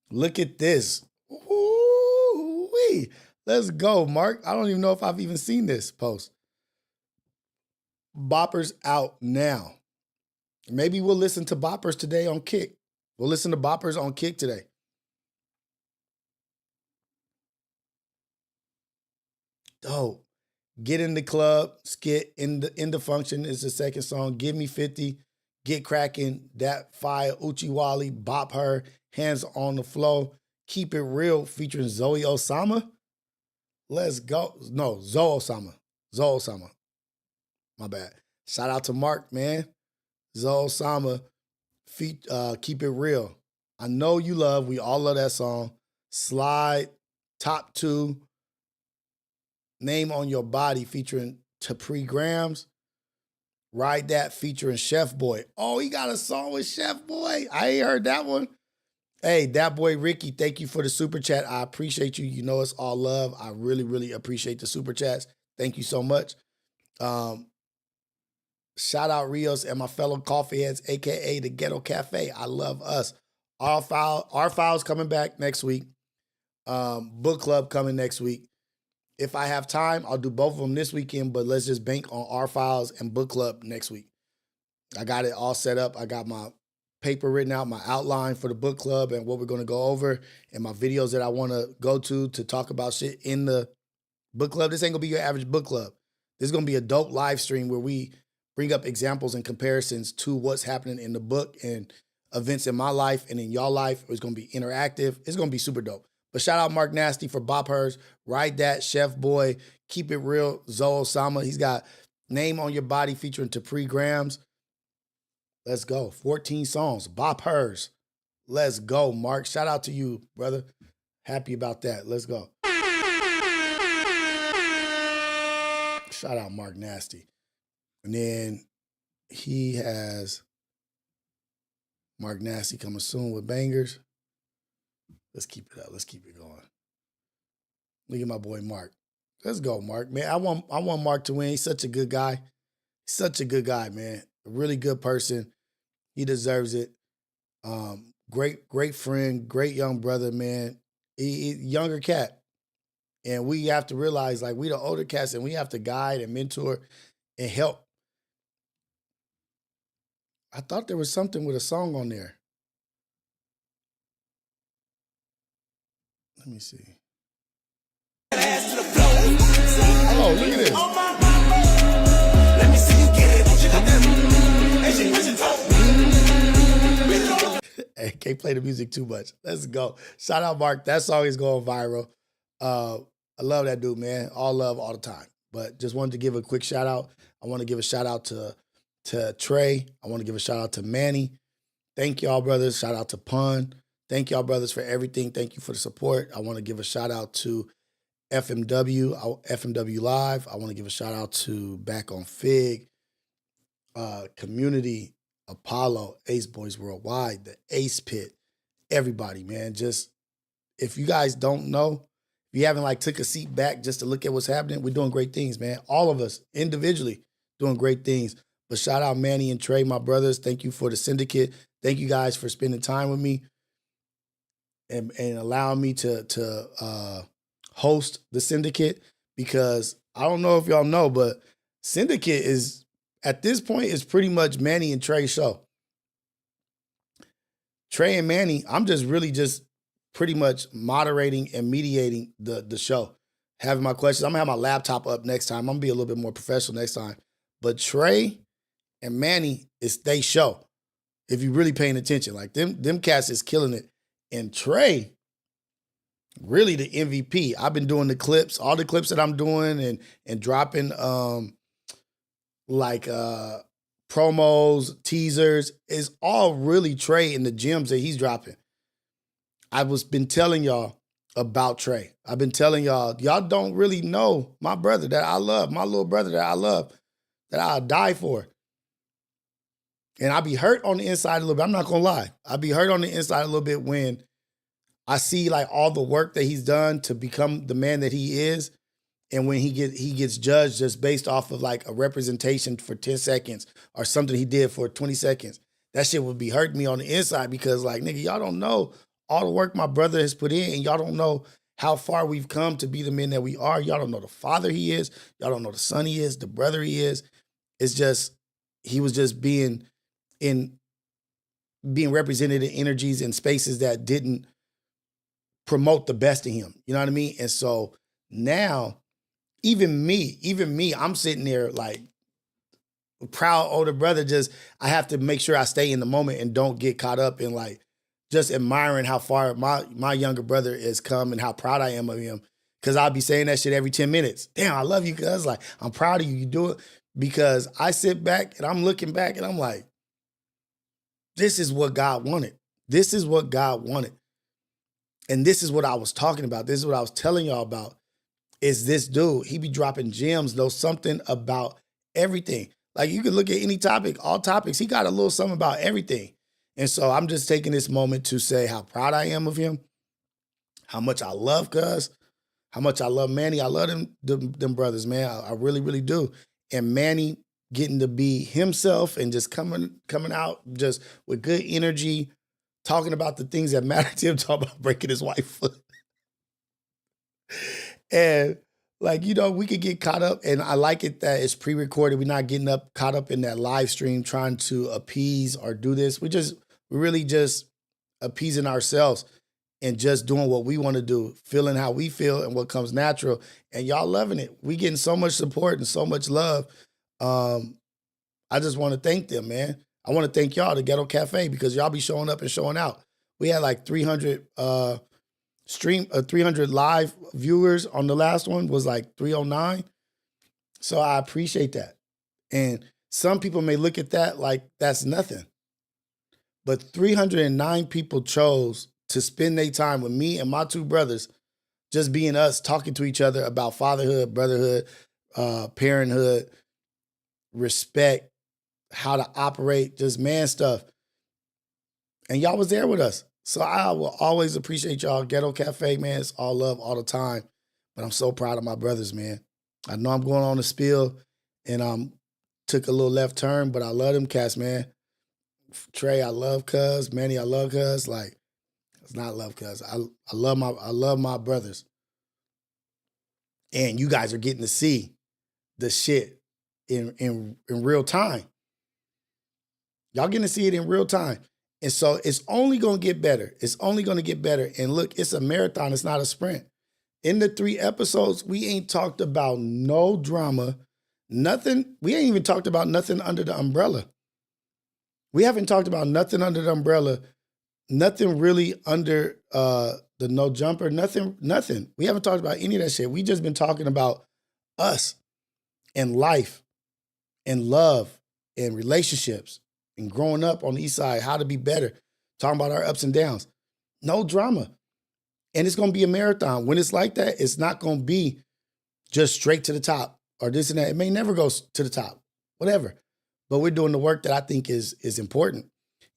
Look at this. Ooh-wee. Let's go, Mark. I don't even know if I've even seen this post. Boppers out now. Maybe we'll listen to Boppers today on Kick. We'll listen to Boppers on Kick today. Dope. Get in the Club, skit in the function is the second song. Give Me 50, Get Cracking, That Fire, Uchi Wally, Bop Her, Hands on the Flow, Keep It Real featuring Zoe Osama. Let's go. No, Zoe Osama. My bad. Shout out to Mark, man. Zoe Osama, Keep It Real. I know you love, we all love that song. Slide, Top 2, Name on Your Body featuring Tapri Grams. Ride That featuring Chef Boy. Oh, he got a song with Chef Boy. I ain't heard that one. Hey, that boy Ricky, thank you for the super chat. I appreciate you. You know it's all love. I really, really appreciate the super chats. Thank you so much. Shout out Rios and my fellow coffee heads, aka the Ghetto Cafe. I love us. Our files coming back next week. Book club coming next week. If I have time, I'll do both of them this weekend, but let's just bank on our files and book club next week. I got it all set up. I got my paper written out, my outline for the book club and what we're going to go over, and my videos that I want to go to talk about shit in the book club. This ain't going to be your average book club. This is going to be a dope live stream where we bring up examples and comparisons to what's happening in the book and events in my life and in y'all life. It's going to be interactive. It's going to be super dope. But shout out Mark Nasty for Bop Hers, Ride That, Chef Boy, Keep It Real, Zoe Osama. He's got Name on Your Body featuring Tapri Grams. Let's go. 14 songs. Bop Hers. Let's go, Mark. Shout out to you, brother. Happy about that. Let's go. Shout out Mark Nasty. And then he has Mark Nasty coming soon with bangers. Let's keep it up. Let's keep it going. Look at my boy Mark. Let's go, Mark. Man, I want Mark to win. He's such a good guy. Such a good guy, man. A really good person. He deserves it. Great friend, great young brother, man. He younger cat. And we have to realize, like, we the older cats, and we have to guide and mentor and help. I thought there was something with a song on there. Let me see. Oh, look at this. Let me see you get it. Hey, can't play the music too much. Let's go. Shout out Mark. That song is going viral. I love that dude, man. All love all the time. But just wanted to give a quick shout out. I want to give a shout out to Trey. I want to give a shout out to Manny. Thank y'all, brothers. Shout out to Pun. Thank y'all, brothers, for everything. Thank you for the support. I want to give a shout out to FMW Live. I want to give a shout out to Back on Fig, Community, Apollo, Ace Boys Worldwide, the Ace Pit, everybody, man. Just, if you guys don't know, if you haven't like took a seat back just to look at what's happening, we're doing great things, man. All of us individually doing great things. But shout out Manny and Trey, my brothers. Thank you for the Syndicate. Thank you guys for spending time with me and allowing me to host the Syndicate, because I don't know if y'all know, but Syndicate is, at this point, is pretty much Manny and Trey's show. Trey and Manny, I'm just really just pretty much moderating and mediating the show. Having my questions. I'm going to have my laptop up next time. I'm going to be a little bit more professional next time. But Trey and Manny, it's they show. If you're really paying attention. Like, them cats is killing it. And Trey, really the MVP. I've been doing the clips, all the clips that I'm doing and dropping promos, teasers, is all really Trey in the gems that he's dropping. Been telling y'all about Trey. I've been telling y'all don't really know my brother that I love, my little brother that I love, that I'll die for. And I be hurt on the inside a little bit. I'm not going to lie. I be hurt on the inside a little bit when I see like all the work that he's done to become the man that he is. And when he gets judged just based off of like a representation for 10 seconds or something he did for 20 seconds, that shit would be hurting me on the inside, because like, nigga, y'all don't know all the work my brother has put in, and y'all don't know how far we've come to be the men that we are. Y'all don't know the father he is. Y'all don't know the son he is, the brother he is. It's just, he was just being represented in energies and spaces that didn't promote the best in him. You know what I mean? And so now, even me, I'm sitting there like a proud older brother. Just, I have to make sure I stay in the moment and don't get caught up in like just admiring how far my younger brother has come and how proud I am of him. Cause I'll be saying that shit every 10 minutes. Damn, I love you, cuz. Like, I'm proud of you. You do it. Because I sit back and I'm looking back and I'm like, this is what God wanted. This is what God wanted. And this is what I was talking about. This is what I was telling y'all about. Is this dude, he be dropping gems, knows something about everything. Like, you can look at any topic, all topics. He got a little something about everything. And so I'm just taking this moment to say how proud I am of him, how much I love Cuz, how much I love Manny. I love them brothers, man. I really, really do. And Manny getting to be himself and just coming out just with good energy, talking about the things that matter to him, talking about breaking his wife's foot. And like, you know, we could get caught up, and I like it that it's pre-recorded. We're not getting caught up in that live stream trying to appease or do this. We're really just appeasing ourselves and just doing what we want to do, feeling how we feel and what comes natural. And y'all loving it. We getting so much support and so much love. I just want to thank them, man. I want to thank y'all, the Ghetto Cafe, because y'all be showing up and showing out. We had like 300 300 live viewers on the last one, was like 309. So I appreciate that. And some people may look at that like that's nothing. But 309 people chose to spend their time with me and my two brothers, just being us, talking to each other about fatherhood, brotherhood, parenthood, respect, how to operate, just man stuff. And y'all was there with us. So I will always appreciate y'all. Ghetto Cafe, man, it's all love all the time. But I'm so proud of my brothers, man. I know I'm going on a spill and took a little left turn, but I love them cats, man. Trey, I love Cuz. Manny, I love Cuz. Like, it's not love Cuz. I love my brothers. And you guys are getting to see the shit in real time. Y'all getting to see it in real time. And so it's only going to get better. It's only going to get better. And look, it's a marathon. It's not a sprint. In the 3 episodes, we ain't talked about no drama, nothing. We ain't even talked about nothing under the umbrella. We haven't talked about nothing under the umbrella, nothing really under the no jumper, nothing. We haven't talked about any of that shit. We just been talking about us and life and love and relationships and growing up on the east side, how to be better, talking about our ups and downs. No drama. And it's going to be a marathon. When it's like that, it's not going to be just straight to the top or this and that. It may never go to the top, whatever. But we're doing the work that I think is important.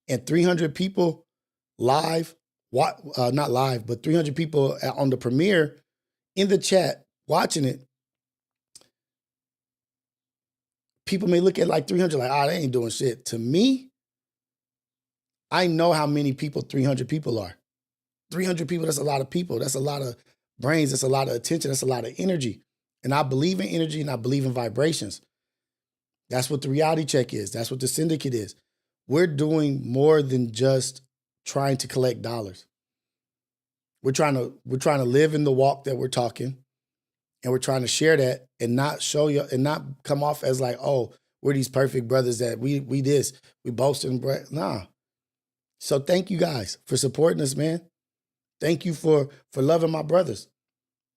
And 300 people live, not live, but 300 people on the premiere in the chat watching it. People may look at like 300 like, they ain't doing shit. To me, I know how many people 300 people are. 300 people, that's a lot of people. That's a lot of brains. That's a lot of attention. That's a lot of energy. And I believe in energy and I believe in vibrations. That's what the reality check is. That's what the syndicate is. We're doing more than just trying to collect dollars. We're trying to live in the walk that we're talking. And we're trying to share that and not show you and not come off as like, oh, we're these perfect brothers that we this, we boasting. Nah. So thank you guys for supporting us, man. Thank you for loving my brothers.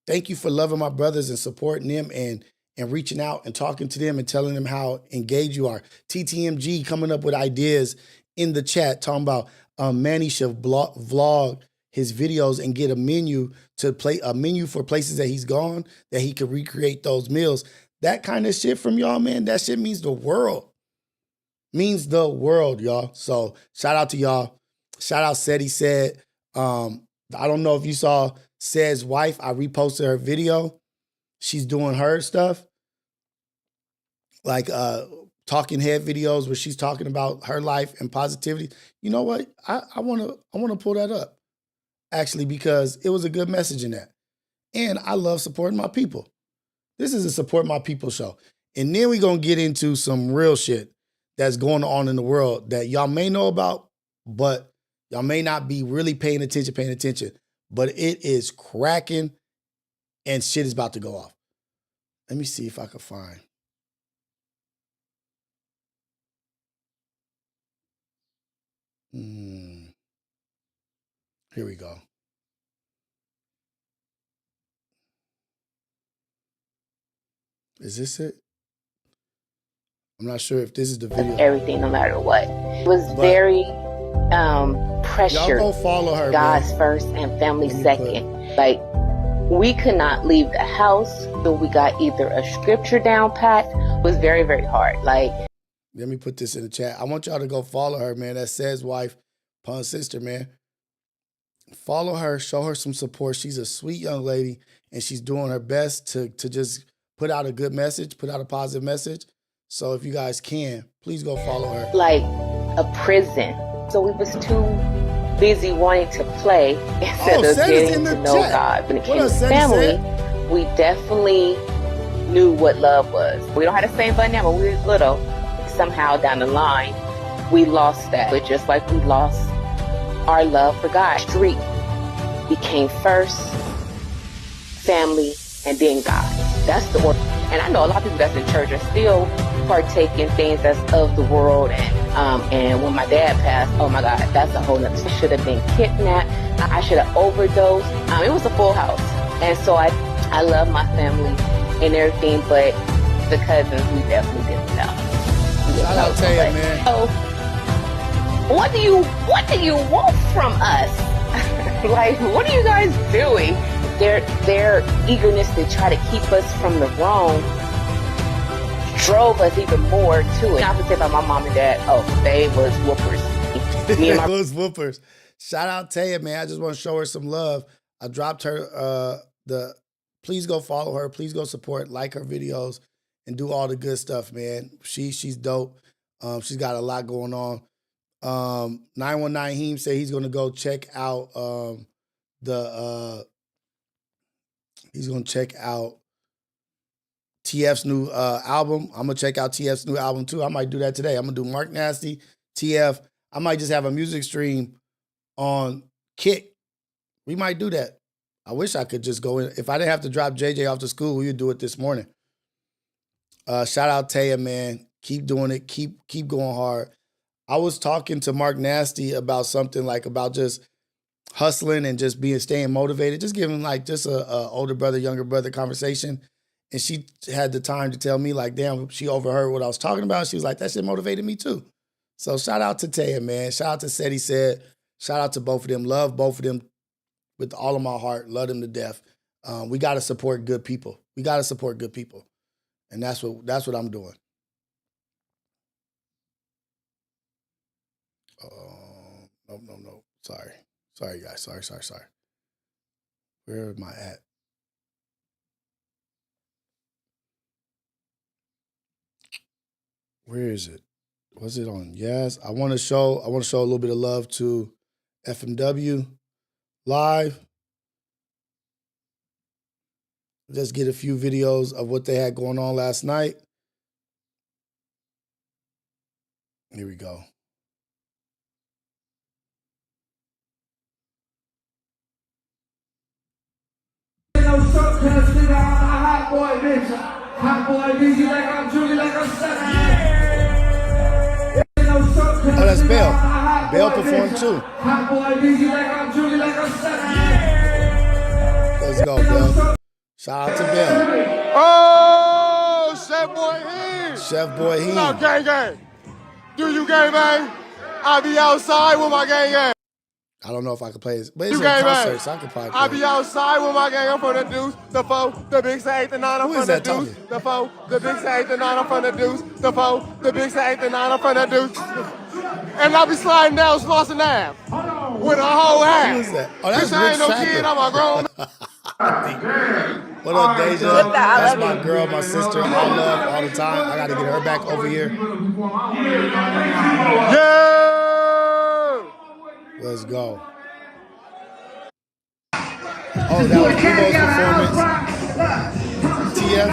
Thank you for loving my brothers and supporting them and reaching out and talking to them and telling them how engaged you are. TTMG coming up with ideas in the chat, talking about Manny should vlog his videos and get a menu for places that he's gone, that he could recreate those meals. That kind of shit from y'all, man, that shit means the world. Means the world, y'all. So shout out to y'all. Shout out Seti Said. I don't know if you saw Said's wife. I reposted her video. She's doing her stuff. Like talking head videos where she's talking about her life and positivity. You know what? I wanna pull that up. Actually, because it was a good message in that. And I love supporting my people. This is a support my people show. And then we're going to get into some real shit that's going on in the world that y'all may know about, but y'all may not be really paying attention. But it is cracking and shit is about to go off. Let me see if I can find. Here we go. Is this it? I'm not sure if this is the video. Everything, no matter what. It was very pressured. Y'all go follow her, God's man. first and family second. Like, we could not leave the house till we got either a scripture down pat. It was very, very hard. Like, let me put this in the chat. I want y'all to go follow her, man. That's Said's wife. Pun's sister, man. Follow her, show her some support. She's a sweet young lady, and she's doing her best to just put out a good message, put out a positive message. So if you guys can, please go follow her. Like a prison. So we was too busy wanting to play instead of getting to know God. When it came to family, we definitely knew what love was. We don't have the same button now, but we was little. Somehow down the line, we lost that. But just like we lost our love for God, street became first family and then God. That's the order. And I know a lot of people that's in church are still partake in things that's of the world. And when my dad passed, oh my God, that's a whole nother. I should have been kidnapped. I should have overdosed. It was a full house. And so I love my family and everything, but the cousins, we definitely didn't know. Shout out to you, man. So, what do you want from us? Like, what are you guys doing? Their eagerness to try to keep us from the wrong drove us even more to it. I have to say about my mom and dad, they was whoopers. They was whoopers. Shout out Taya, man. I just want to show her some love. I dropped her please go follow her. Please go support, like her videos, and do all the good stuff, man. She's dope. She's got a lot going on. 919 Heem said he's gonna go check out he's gonna check out TF's new album. I'm gonna check out TF's new album too. I might do that today. I'm gonna do Mark Nasty, TF. I might just have a music stream on Kick. We might do that. I wish I could just go in. If I didn't have to drop JJ off to school, we would do it this morning. Shout out Taya, man. Keep doing it. Keep going hard. I was talking to Mark Nasty about something like about just hustling and just staying motivated, just giving like just a older brother, younger brother conversation. And she had the time to tell me like, damn, she overheard what I was talking about. She was like, that shit motivated me too. So shout out to Taya, man. Shout out to Seti Said. Shout out to both of them. Love both of them with all of my heart. Love them to death. We got to support good people. We got to support good people. And that's what I'm doing. No. Sorry, guys. Sorry. Where am I at? Where is it? Was it on? Yes. I want to show a little bit of love to FMW Live. Just get a few videos of what they had going on last night. Here we go. Hot boy, bitch. Hot boy, busy like I'm Julie, like I'm seven. Oh, that's Bell. Bell performed too. Hot boy, busy like I'm Julie, like I'm seven. Let's go, Bell. Shout out to Bell. Oh, Chef Boy Heem. Chef Boy Heem. No, gang. Do you gang bang? I be outside with my gang. I don't know if I can play this, but it's a concert, so I can probably play I be outside with my gang. I'm from the deuce, the foe, the big say 8 to 9. I'm from the deuce, the foe, the big say 8 to 9. I'm from the deuce, the foe, the big say 8 to 9. I'm from the deuce. And I be sliding down Slauson Ave with a whole half. Who is that? Oh, that's I ain't no kid, I'm a grown. What up, Deja? That's my girl, my sister. I love all the time. I got to get her back over here. Yeah. Let's go. Oh, that was Kibo's performance. TF.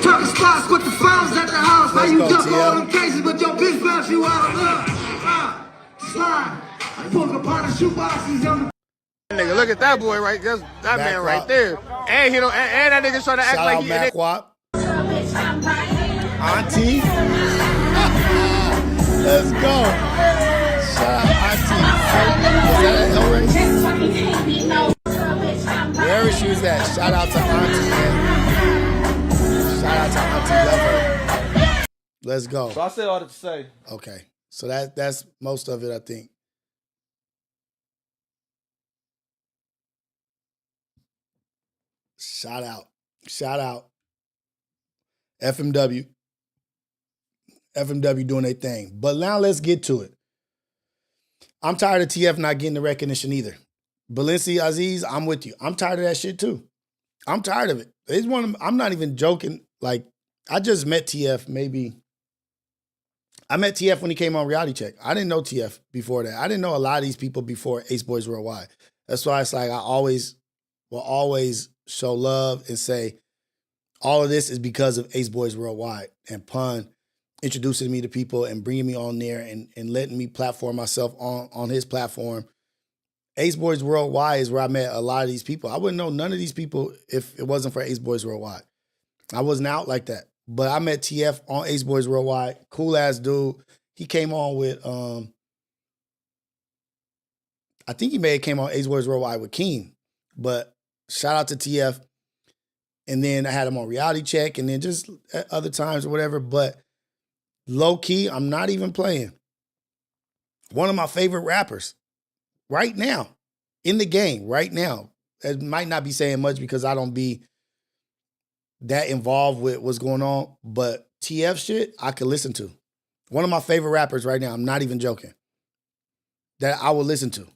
Talking spots with the phones at the house. How you duck all them TF. cases with your bitch bounce you out? Slide. Fuck apart the shoeboxes on the. Nigga, look at that boy right there. That man right there. And he don't. And that nigga trying to act Shout like out he. Mac Wop. Auntie. Let's go. Shout out Auntie. Is that Hellraiser? Wherever she was at, shout out to Auntie, man. Shout out to Auntie, love her. Let's go. So I said all that to say. Okay. So that's most of it, I think. Shout out. Shout out. FMW. FMW doing their thing. But now let's get to it. I'm tired of TF not getting the recognition either. Balenci Aziz, I'm with you. I'm tired of that shit too. I'm tired of it. I'm not even joking. Like, I just met TF I met TF when he came on Reality Check. I didn't know TF before that. I didn't know a lot of these people before Ace Boys Worldwide. That's why it's like I will always show love and say all of this is because of Ace Boys Worldwide and Pun introducing me to people and bringing me on there and letting me platform myself on his platform. Ace Boys Worldwide is where I met a lot of these people. I wouldn't know none of these people if it wasn't for Ace Boys Worldwide. I wasn't out like that. But I met TF on Ace Boys Worldwide. Cool ass dude. He came on with, I think he may have came on Ace Boys Worldwide with Keen. But shout out to TF. And then I had him on Reality Check and then just at other times or whatever. But low key, I'm not even playing. One of my favorite rappers right now in the game right now. It might not be saying much because I don't be that involved with what's going on, but TF shit I could listen to. One of my favorite rappers right now, I'm not even joking, that I will listen to.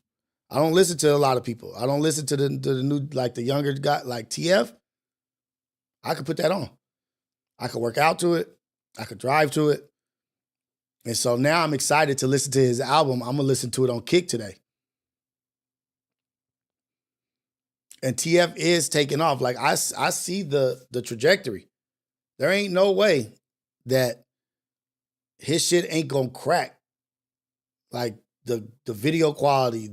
I don't listen to a lot of people. I don't listen to the new, like the younger guy, like TF. I could put that on. I could work out to it. I could drive to it. And so now I'm excited to listen to his album. I'm going to listen to it on Kick today. And TF is taking off. Like, I see the trajectory. There ain't no way that his shit ain't gonna crack. Like, the video quality,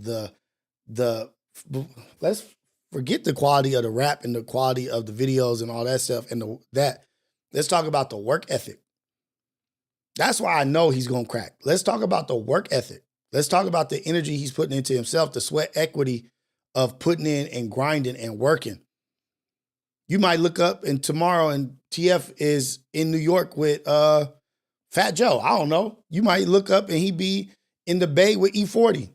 let's forget the quality of the rap and the quality of the videos and all that stuff and let's talk about the work ethic. That's why I know he's gonna crack. Let's talk about the work ethic. Let's talk about the energy he's putting into himself, the sweat equity of putting in and grinding and working. You might look up and tomorrow and TF is in New York with Fat Joe. I don't know. You might look up and he be in the Bay with E40.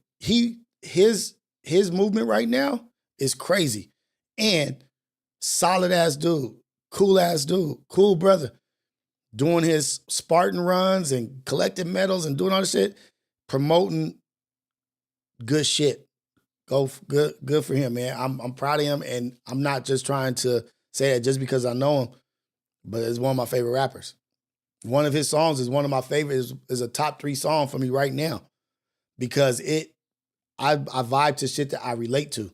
His movement right now is crazy. And solid ass dude, cool brother. Doing his Spartan runs and collecting medals and doing all this shit, promoting good shit. Good for him, man. I'm proud of him, and I'm not just trying to say that just because I know him, but it's one of my favorite rappers. One of his songs is one of my favorites, is a top 3 song for me right now because I vibe to shit that I relate to.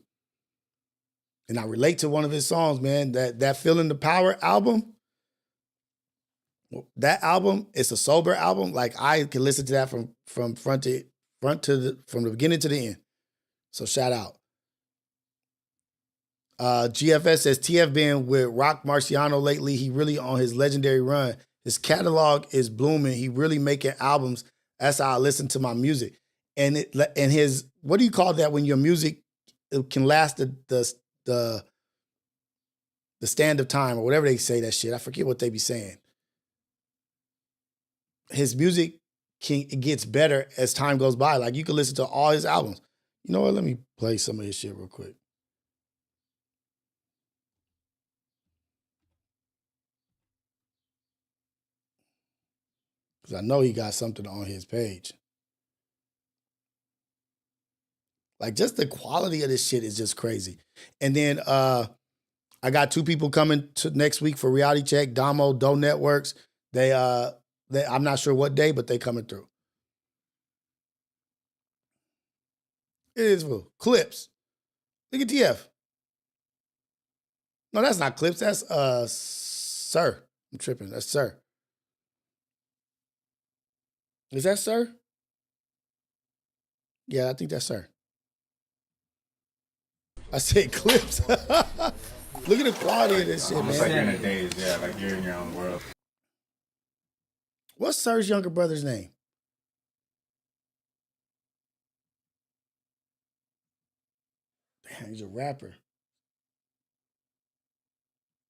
And I relate to one of his songs, man, that Feeling the Power album. That album, it's a sober album. Like, I can listen to that from the beginning to the end. So shout out. GFS says, TF been with Rock Marciano lately. He really on his legendary run. His catalog is blooming. He really making albums. That's how I listen to my music. And his, what do you call that when your music can last the stand of time or whatever they say that shit. I forget what they be saying. His music it gets better as time goes by. Like, you can listen to all his albums. You know what? Let me play some of his shit real quick. Because I know he got something on his page. Like, just the quality of this shit is just crazy. And then I got 2 people coming to next week for Reality Check. Damo, Doe Networks. They I'm not sure what day, but they coming through. It is for Clips. Look at TF. No, that's not Clips. That's Sir. I'm tripping. That's Sir. Is that Sir? Yeah, I think that's Sir. I said Clips. Look at the quality of this shit, man. Like you're in a daze, yeah, like you're in your own world. What's Sir's younger brother's name? Damn, he's a rapper.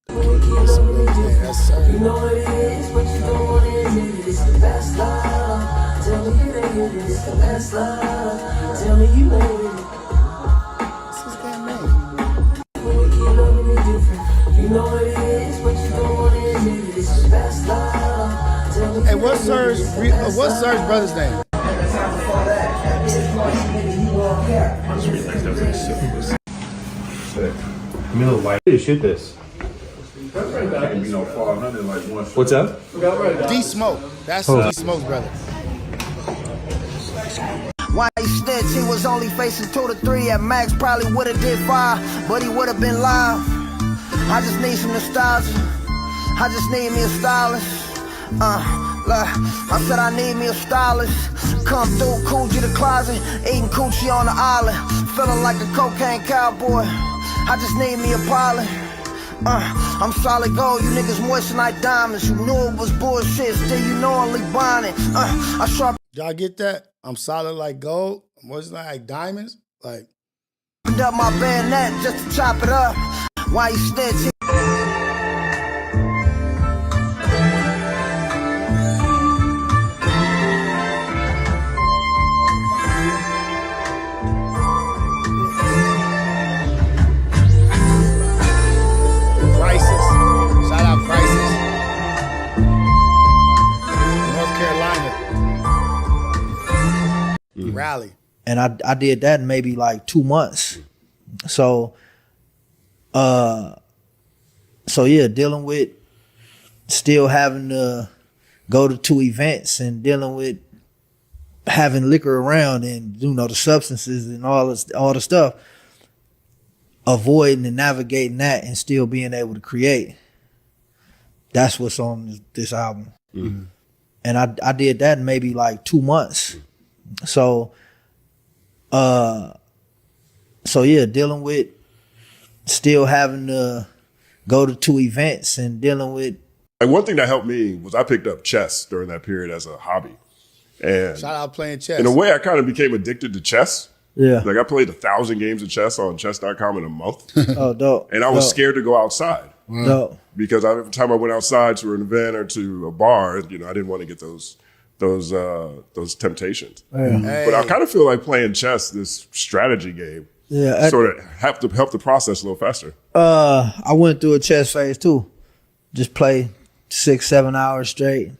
That's Sir. You know what it is, but you don't want to admit it. It's the best love. Tell me it ain't it. It's the best love. Tell me you ain't with it. What's his damn name? You know what it is. What's Sir's brother's name? Shoot this. What's that? D Smoke. That's D Smoke's brother. Why he snitched, he was only facing 2 to 3 at max, probably would've did 5, but he would've been live. I just need some nostalgia, I just need me a stylist. Look, I said I need me a stylist. Come through, Coochie the closet, eating coochie on the island, feeling like a cocaine cowboy. I just need me a pilot. I'm solid gold, you niggas moisten like diamonds. You knew it was bullshit, still you know only buying it. I sharp. Y'all get that? I'm solid like gold, moisten like diamonds. Like, up my bayonet just to chop it up. Why you snitch? Rally. And I did that in maybe like 2 months. So yeah, dealing with still having to go to 2 events and dealing with having liquor around and, you know, the substances and all the stuff, avoiding and navigating that and still being able to create. That's what's on this album. Mm-hmm. And I did that in maybe like 2 months. So yeah, dealing with still having to go to 2 events and dealing with. Like, one thing that helped me was I picked up chess during that period as a hobby. And shout out playing chess. In a way, I kind of became addicted to chess. Yeah. Like, I played 1,000 games of chess on chess.com in a month. Oh, dope. And I was scared to go outside. Wow. Dope. Because every time I went outside to an event or to a bar, you know, I didn't want to get those temptations. Yeah. Hey. But I kind of feel like playing chess, this strategy game, sort of help the process a little faster. I went through a chess phase too. Just play 6-7 hours straight,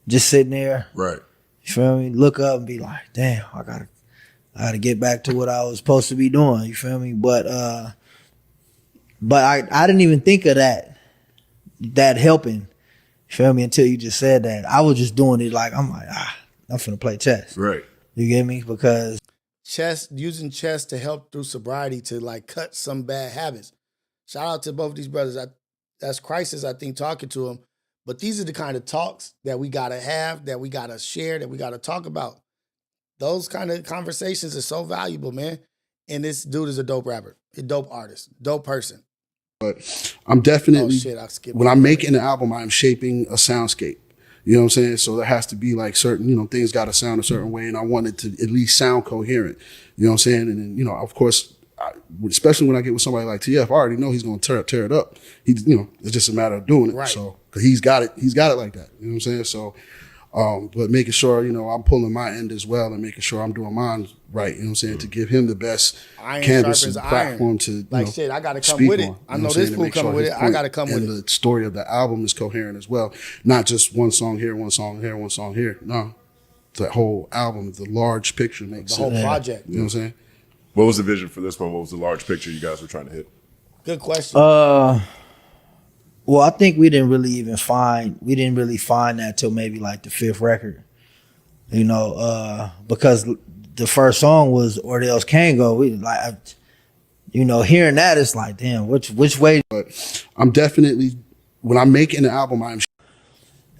just sitting there. Right. You feel me? Look up and be like, damn, I gotta get back to what I was supposed to be doing. You feel me? But I didn't even think of that helping. You feel me? Until you just said that. I was just doing it like, I'm like, I'm finna play chess. Right. You get me? Because using chess to help through sobriety to like cut some bad habits. Shout out to both these brothers. That's Crisis, I think, talking to them. But these are the kind of talks that we gotta have, that we gotta share, that we gotta talk about. Those kind of conversations are so valuable, man. And this dude is a dope rapper, a dope artist, dope person. But I'm definitely, when I'm making an album, I'm shaping a soundscape. You know what I'm saying? So there has to be like certain, you know, things got to sound a certain way, and I want it to at least sound coherent. You know what I'm saying? And then, you know, of course, especially when I get with somebody like TF, I already know he's going to tear it up. It's just a matter of doing it. Right. So, because he's got it like that. You know what I'm saying? So, but making sure, you know, I'm pulling my end as well and making sure I'm doing mine right. You know what I'm saying? To give him the best canvas and platform to, shit, I got to come with it. I know this fool coming with it. I got to come with it. And the story of the album is coherent as well. Not just one song here, one song here, one song here. No. The whole album, the large picture makes the whole project. You know what I'm saying? What was the vision for this one? What was the large picture you guys were trying to hit? Good question. Well, I think we didn't really find that till maybe like the 5th record, you know, because the first song was Or Else Can Go. We like, you know, hearing that, it's like, damn, which way? But I'm definitely, when I'm making an album,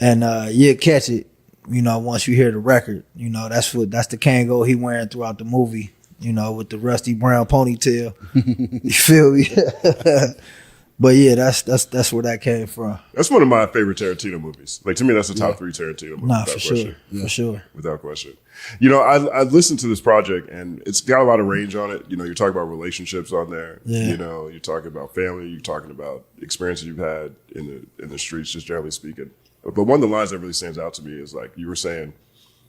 and you'll catch it, you know, once you hear the record. You know, that's the Kango he wearing throughout the movie, you know, with the rusty brown ponytail. You feel me? But yeah, that's where that came from. That's one of my favorite Tarantino movies. Like, to me, that's the top 3 Tarantino movies. Nah, for sure. For sure. Without question. You know, I listened to this project and it's got a lot of range on it. You know, you're talking about relationships on there. Yeah. You know, you're talking about family. You're talking about experiences you've had in the streets, just generally speaking. But one of the lines that really stands out to me is like you were saying,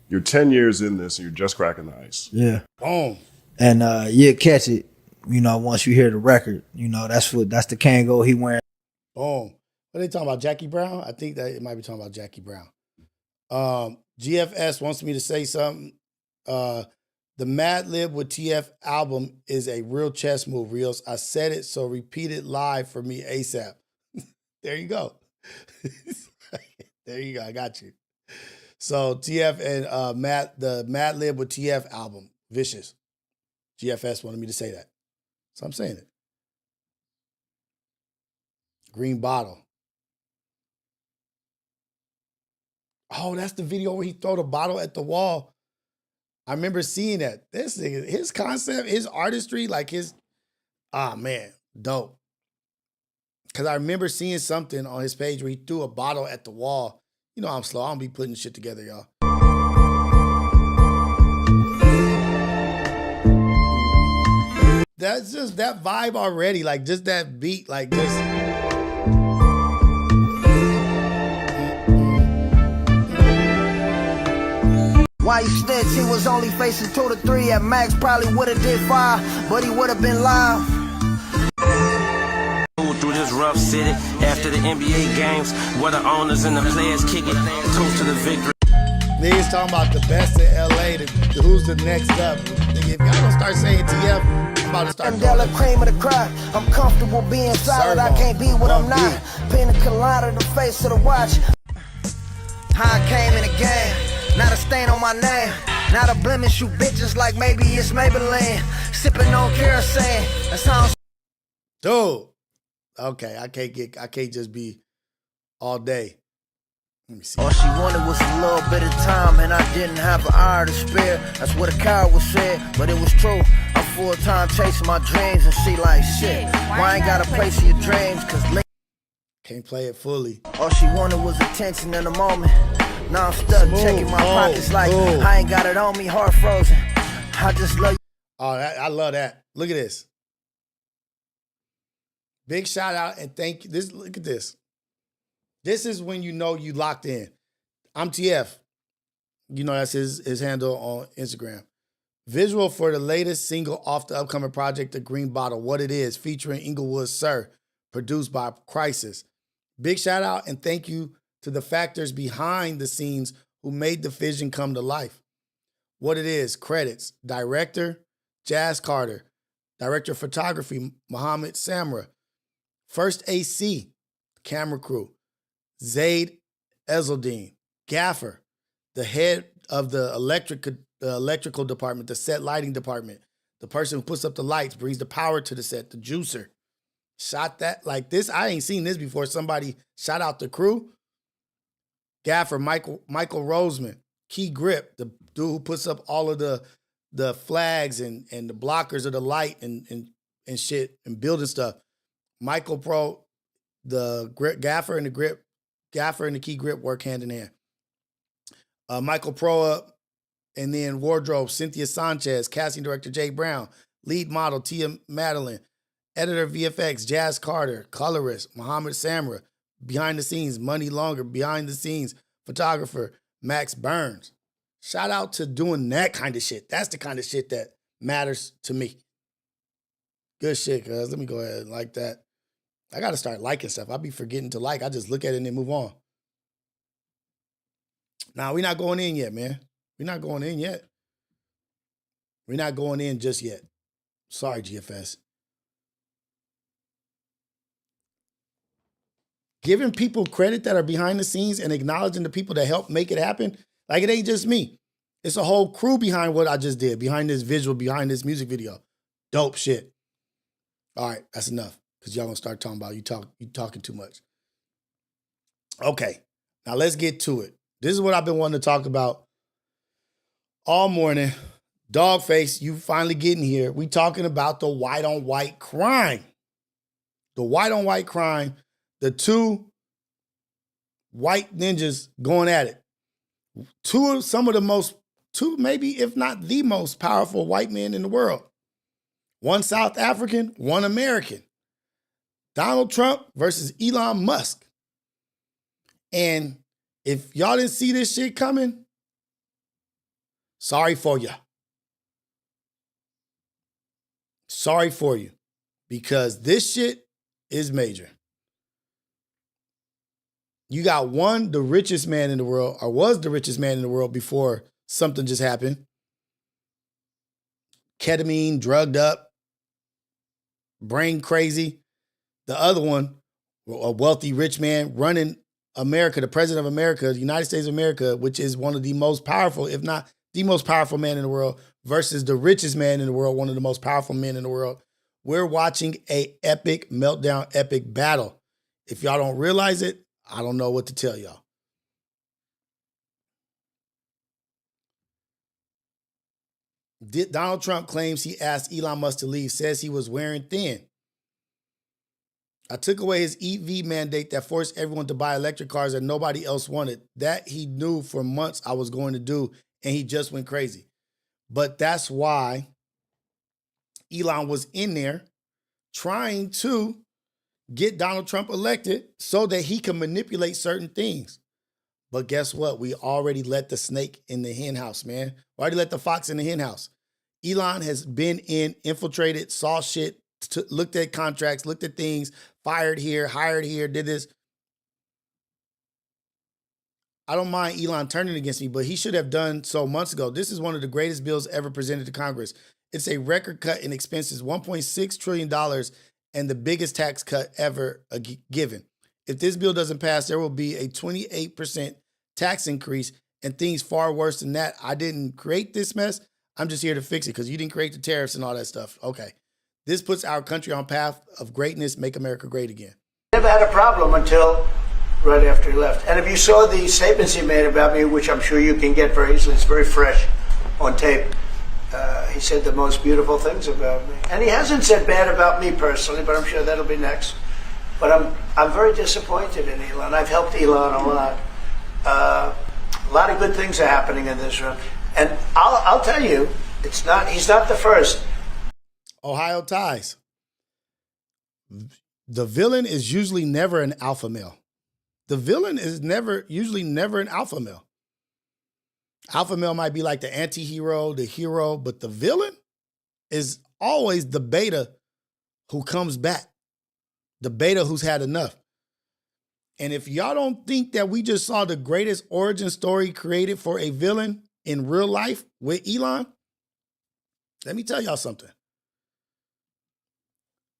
you're 10 years in this and you're just cracking the ice. Yeah. Boom. And you'll catch it, you know, once you hear the record. You know, that's the Kango he wearing. Boom. What are they talking about? Jackie Brown? I think that it might be talking about Jackie Brown. GFS wants me to say something. The Mad Lib with TF album is a real chess move, Rios. I said it, so repeat it live for me ASAP. There you go. There you go. I got you. So TF and the Mad Lib with TF album, Vicious. GFS wanted me to say that. So I'm saying it. Green Bottle. Oh, that's the video where he throw the bottle at the wall. I remember seeing that. This nigga, his concept, his artistry, like his, man, dope. Because I remember seeing something on his page where he threw a bottle at the wall. You know I'm slow. I don't be putting shit together, y'all. That's just that vibe already. Like, just that beat. Like, just... Why you snitch? He was only facing 2 to 3 at max. Probably would've did 5, but he would've been live. Through this rough city after the NBA games, where the owners and the players kick it, toast to the victory. Niggas talking about the best in LA, who's the next up. Nigga, if y'all don't start saying TF, I'm about to start Mandela cream of the crop. I'm comfortable being solid. I can't be what I'm not. Pina colada, the face of the watch. How I came in the game, not a stain on my name. Not a blemish, you bitches like maybe it's Maybelline. Sipping on kerosene, that sounds... Dude. Okay, I can't just be all day. Let me see. All she wanted was a little bit of time, and I didn't have an hour to spare. That's what a coward was said, but it was true. I'm full-time chasing my dreams, and she like, shit, why ain't got a place for your dreams? Cause can't play it fully. All she wanted was attention in the moment. Now I'm stuck checking my pockets like I ain't got it on me, heart frozen. I just love you. Oh, I love that. Look at this. Big shout out and thank you. Look at this. This is when you know you locked in. I'm TF. You know that's his handle on Instagram. Visual for the latest single off the upcoming project, The Green Bottle, What It Is, featuring Inglewood Sir, produced by Crisis. Big shout out and thank you to the factors behind the scenes who made the vision come to life. What It Is, credits, director, Jazz Carter, director of photography, Muhammad Samra, First AC, camera crew, Zaid Ezeldine, gaffer, the head of the electrical department, the set lighting department, the person who puts up the lights, brings the power to the set, the juicer. Shot that like this. I ain't seen this before. Somebody shot out the crew. Gaffer, Michael Roseman, key grip, the dude who puts up all of the flags and the blockers of the light and shit and building stuff. Michael Pro, the gaffer and the key grip work hand in hand. Michael Pro up, and then wardrobe, Cynthia Sanchez, casting director Jay Brown, lead model Tia Madeline, editor VFX Jazz Carter, colorist Muhammad Samra, behind the scenes Money Longer, behind the scenes photographer Max Burns. Shout out to doing that kind of shit. That's the kind of shit that matters to me. Good shit, cuz. Let me go ahead and like that. I got to start liking stuff. I be forgetting to like. I just look at it and then move on. Nah, we're not going in yet, man. We're not going in yet. We're not going in just yet. Sorry, GFS. Giving people credit that are behind the scenes and acknowledging the people that help make it happen, like it ain't just me. It's a whole crew behind what I just did, behind this visual, behind this music video. Dope shit. All right, that's enough. Because y'all gonna start talking about you talking too much. Okay, now let's get to it. This is what I've been wanting to talk about all morning. Dogface, you finally getting here. We talking about the white on white crime. The white on white crime, the two white ninjas going at it. Two maybe if not the most powerful white men in the world. One South African, one American. Donald Trump versus Elon Musk. And if y'all didn't see this shit coming, sorry for you. Sorry for you. Because this shit is major. You got the richest man in the world, or was the richest man in the world before something just happened. Ketamine, drugged up, brain crazy. The other one, a wealthy rich man running America, the president of America, the United States of America, which is one of the most powerful, if not the most powerful man in the world, versus the richest man in the world, one of the most powerful men in the world. We're watching a epic meltdown, epic battle. If y'all don't realize it, I don't know what to tell y'all. Donald Trump claims he asked Elon Musk to leave, says he was wearing thin. I took away his EV mandate that forced everyone to buy electric cars that nobody else wanted. That he knew for months I was going to do, and he just went crazy. But that's why Elon was in there trying to get Donald Trump elected so that he can manipulate certain things. But guess what? We already let the snake in the hen house, man. We already let the fox in the hen house. Elon has been infiltrated, saw shit, looked at contracts, looked at things, fired here, hired here, did this. I don't mind Elon turning against me, but he should have done so months ago. This is one of the greatest bills ever presented to Congress. It's a record cut in expenses, $1.6 trillion, and the biggest tax cut ever given. If this bill doesn't pass, there will be a 28% tax increase and things far worse than that. I didn't create this mess. I'm just here to fix it because you didn't create the tariffs and all that stuff. Okay. This puts our country on path of greatness, make America great again. Never had a problem until right after he left. And if you saw the statements he made about me, which I'm sure you can get very easily, it's very fresh on tape. He said the most beautiful things about me. And he hasn't said bad about me personally, but I'm sure that'll be next. But I'm very disappointed in Elon. I've helped Elon a lot. A lot of good things are happening in this room. And I'll tell you, he's not the first. Ohio ties. The villain is usually never an alpha male. The villain is usually never an alpha male. Alpha male might be like the anti-hero, the hero, but the villain is always the beta who comes back. The beta who's had enough. And if y'all don't think that we just saw the greatest origin story created for a villain in real life with Elon, let me tell y'all something.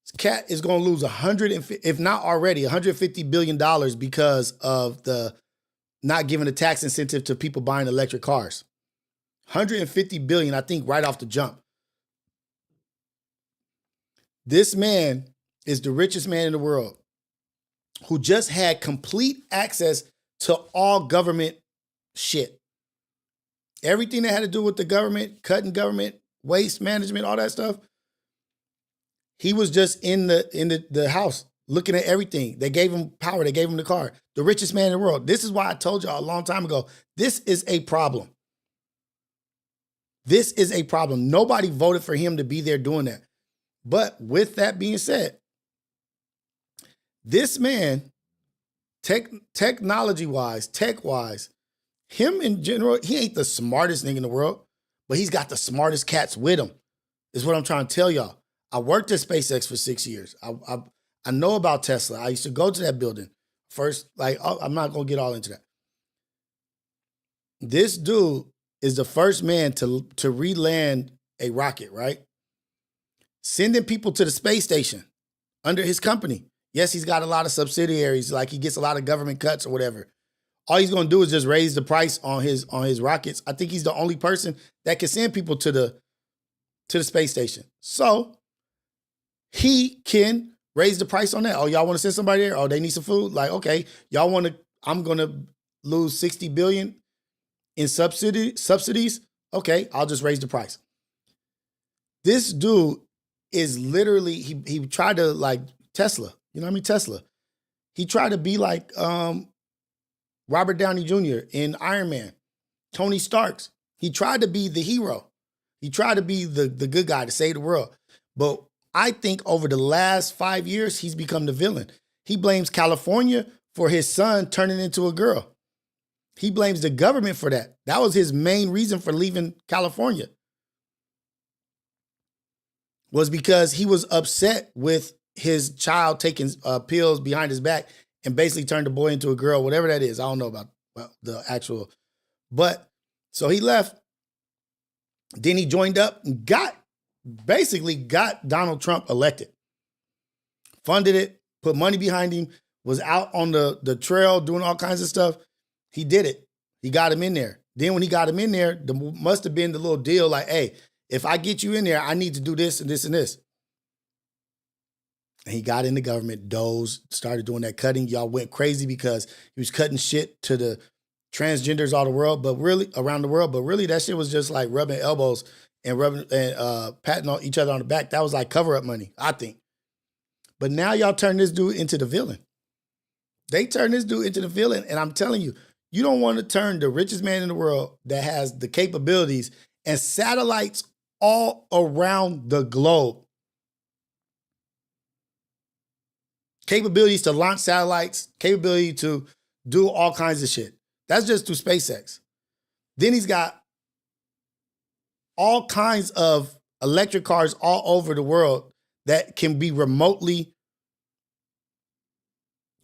This cat is going to lose if not already, $150 billion because of the not giving a tax incentive to people buying electric cars. $150 billion, I think, right off the jump. This man is the richest man in the world who just had complete access to all government shit. Everything that had to do with the government, cutting government, waste management, all that stuff. He was just in the house looking at everything. They gave him power. They gave him the car. The richest man in the world. This is why I told y'all a long time ago, this is a problem. This is a problem. Nobody voted for him to be there doing that. But with that being said, this man, technology-wise, tech-wise, him in general, he ain't the smartest nigga in the world, but he's got the smartest cats with him, is what I'm trying to tell y'all. I worked at SpaceX for 6 years. I know about Tesla. I used to go to that building. First, I'm not going to get all into that. This dude is the first man to re-land a rocket, right? Sending people to the space station under his company. Yes, he's got a lot of subsidiaries, like he gets a lot of government cuts or whatever. All he's going to do is just raise the price on his rockets. I think he's the only person that can send people to the space station. So he can raise the price on that. Oh, y'all want to send somebody there? Oh, they need some food? Like, okay, I'm going to lose $60 billion in subsidies. Okay, I'll just raise the price. This dude is literally, he tried to like Tesla. You know what I mean? Tesla. He tried to be like Robert Downey Jr. in Iron Man, Tony Stark. He tried to be the hero. He tried to be the good guy to save the world. But I think over the last 5 years, he's become the villain. He blames California for his son turning into a girl. He blames the government for that. That was his main reason for leaving California. Was because he was upset with his child taking pills behind his back and basically turned the boy into a girl, whatever that is. I don't know about the actual, but so he left. Then he joined up and got Donald Trump elected. Funded it, put money behind him, was out on the trail doing all kinds of stuff. He did it. He got him in there. Then when he got him in there, there must have been the little deal like, hey, if I get you in there, I need to do this and this and this. And he got in the government, started doing that cutting. Y'all went crazy because he was cutting shit to the transgenders all the world, but really around the world. But really that shit was just like rubbing elbows and patting on each other on the back. That was like cover-up money, I think. But now y'all turn this dude into the villain. They turn this dude into the villain. And I'm telling you, you don't want to turn the richest man in the world that has the capabilities and satellites all around the globe. Capabilities to launch satellites, capability to do all kinds of shit. That's just through SpaceX. Then he's got all kinds of electric cars all over the world that can be remotely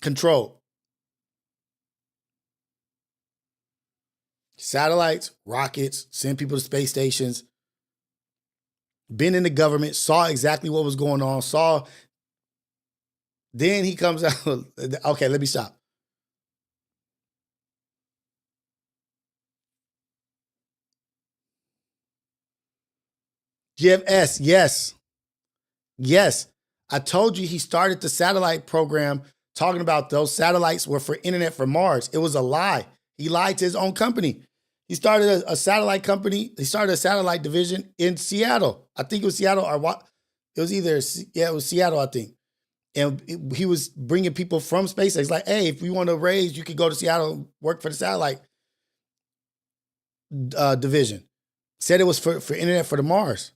controlled. Satellites, rockets, send people to space stations. Been in the government, saw exactly what was going on, then he comes out, okay, let me stop. GFS, yes. I told you he started the satellite program talking about those satellites were for internet for Mars. It was a lie. He lied to his own company. He started a satellite company. He started a satellite division in Seattle. I think it was Seattle or what? It was it was Seattle, I think. And he was bringing people from SpaceX. Like, hey, if you want to raise, you could go to Seattle and work for the satellite division. Said it was for internet for the Mars.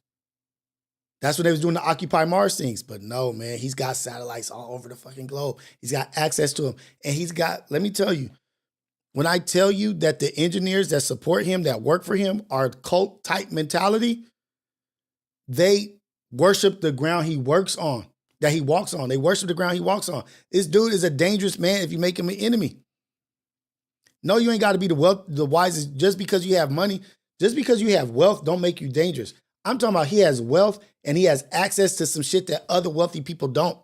That's when they was doing the Occupy Mars things. But no, man, he's got satellites all over the fucking globe. He's got access to them. And he's got, let me tell you, when I tell you that the engineers that support him, that work for him, are cult type mentality, they worship the ground he works on, that he walks on. They worship the ground he walks on. This dude is a dangerous man if you make him an enemy. No, you ain't got to be the wisest. Just because you have money, just because you have wealth, don't make you dangerous. I'm talking about he has wealth and he has access to some shit that other wealthy people don't.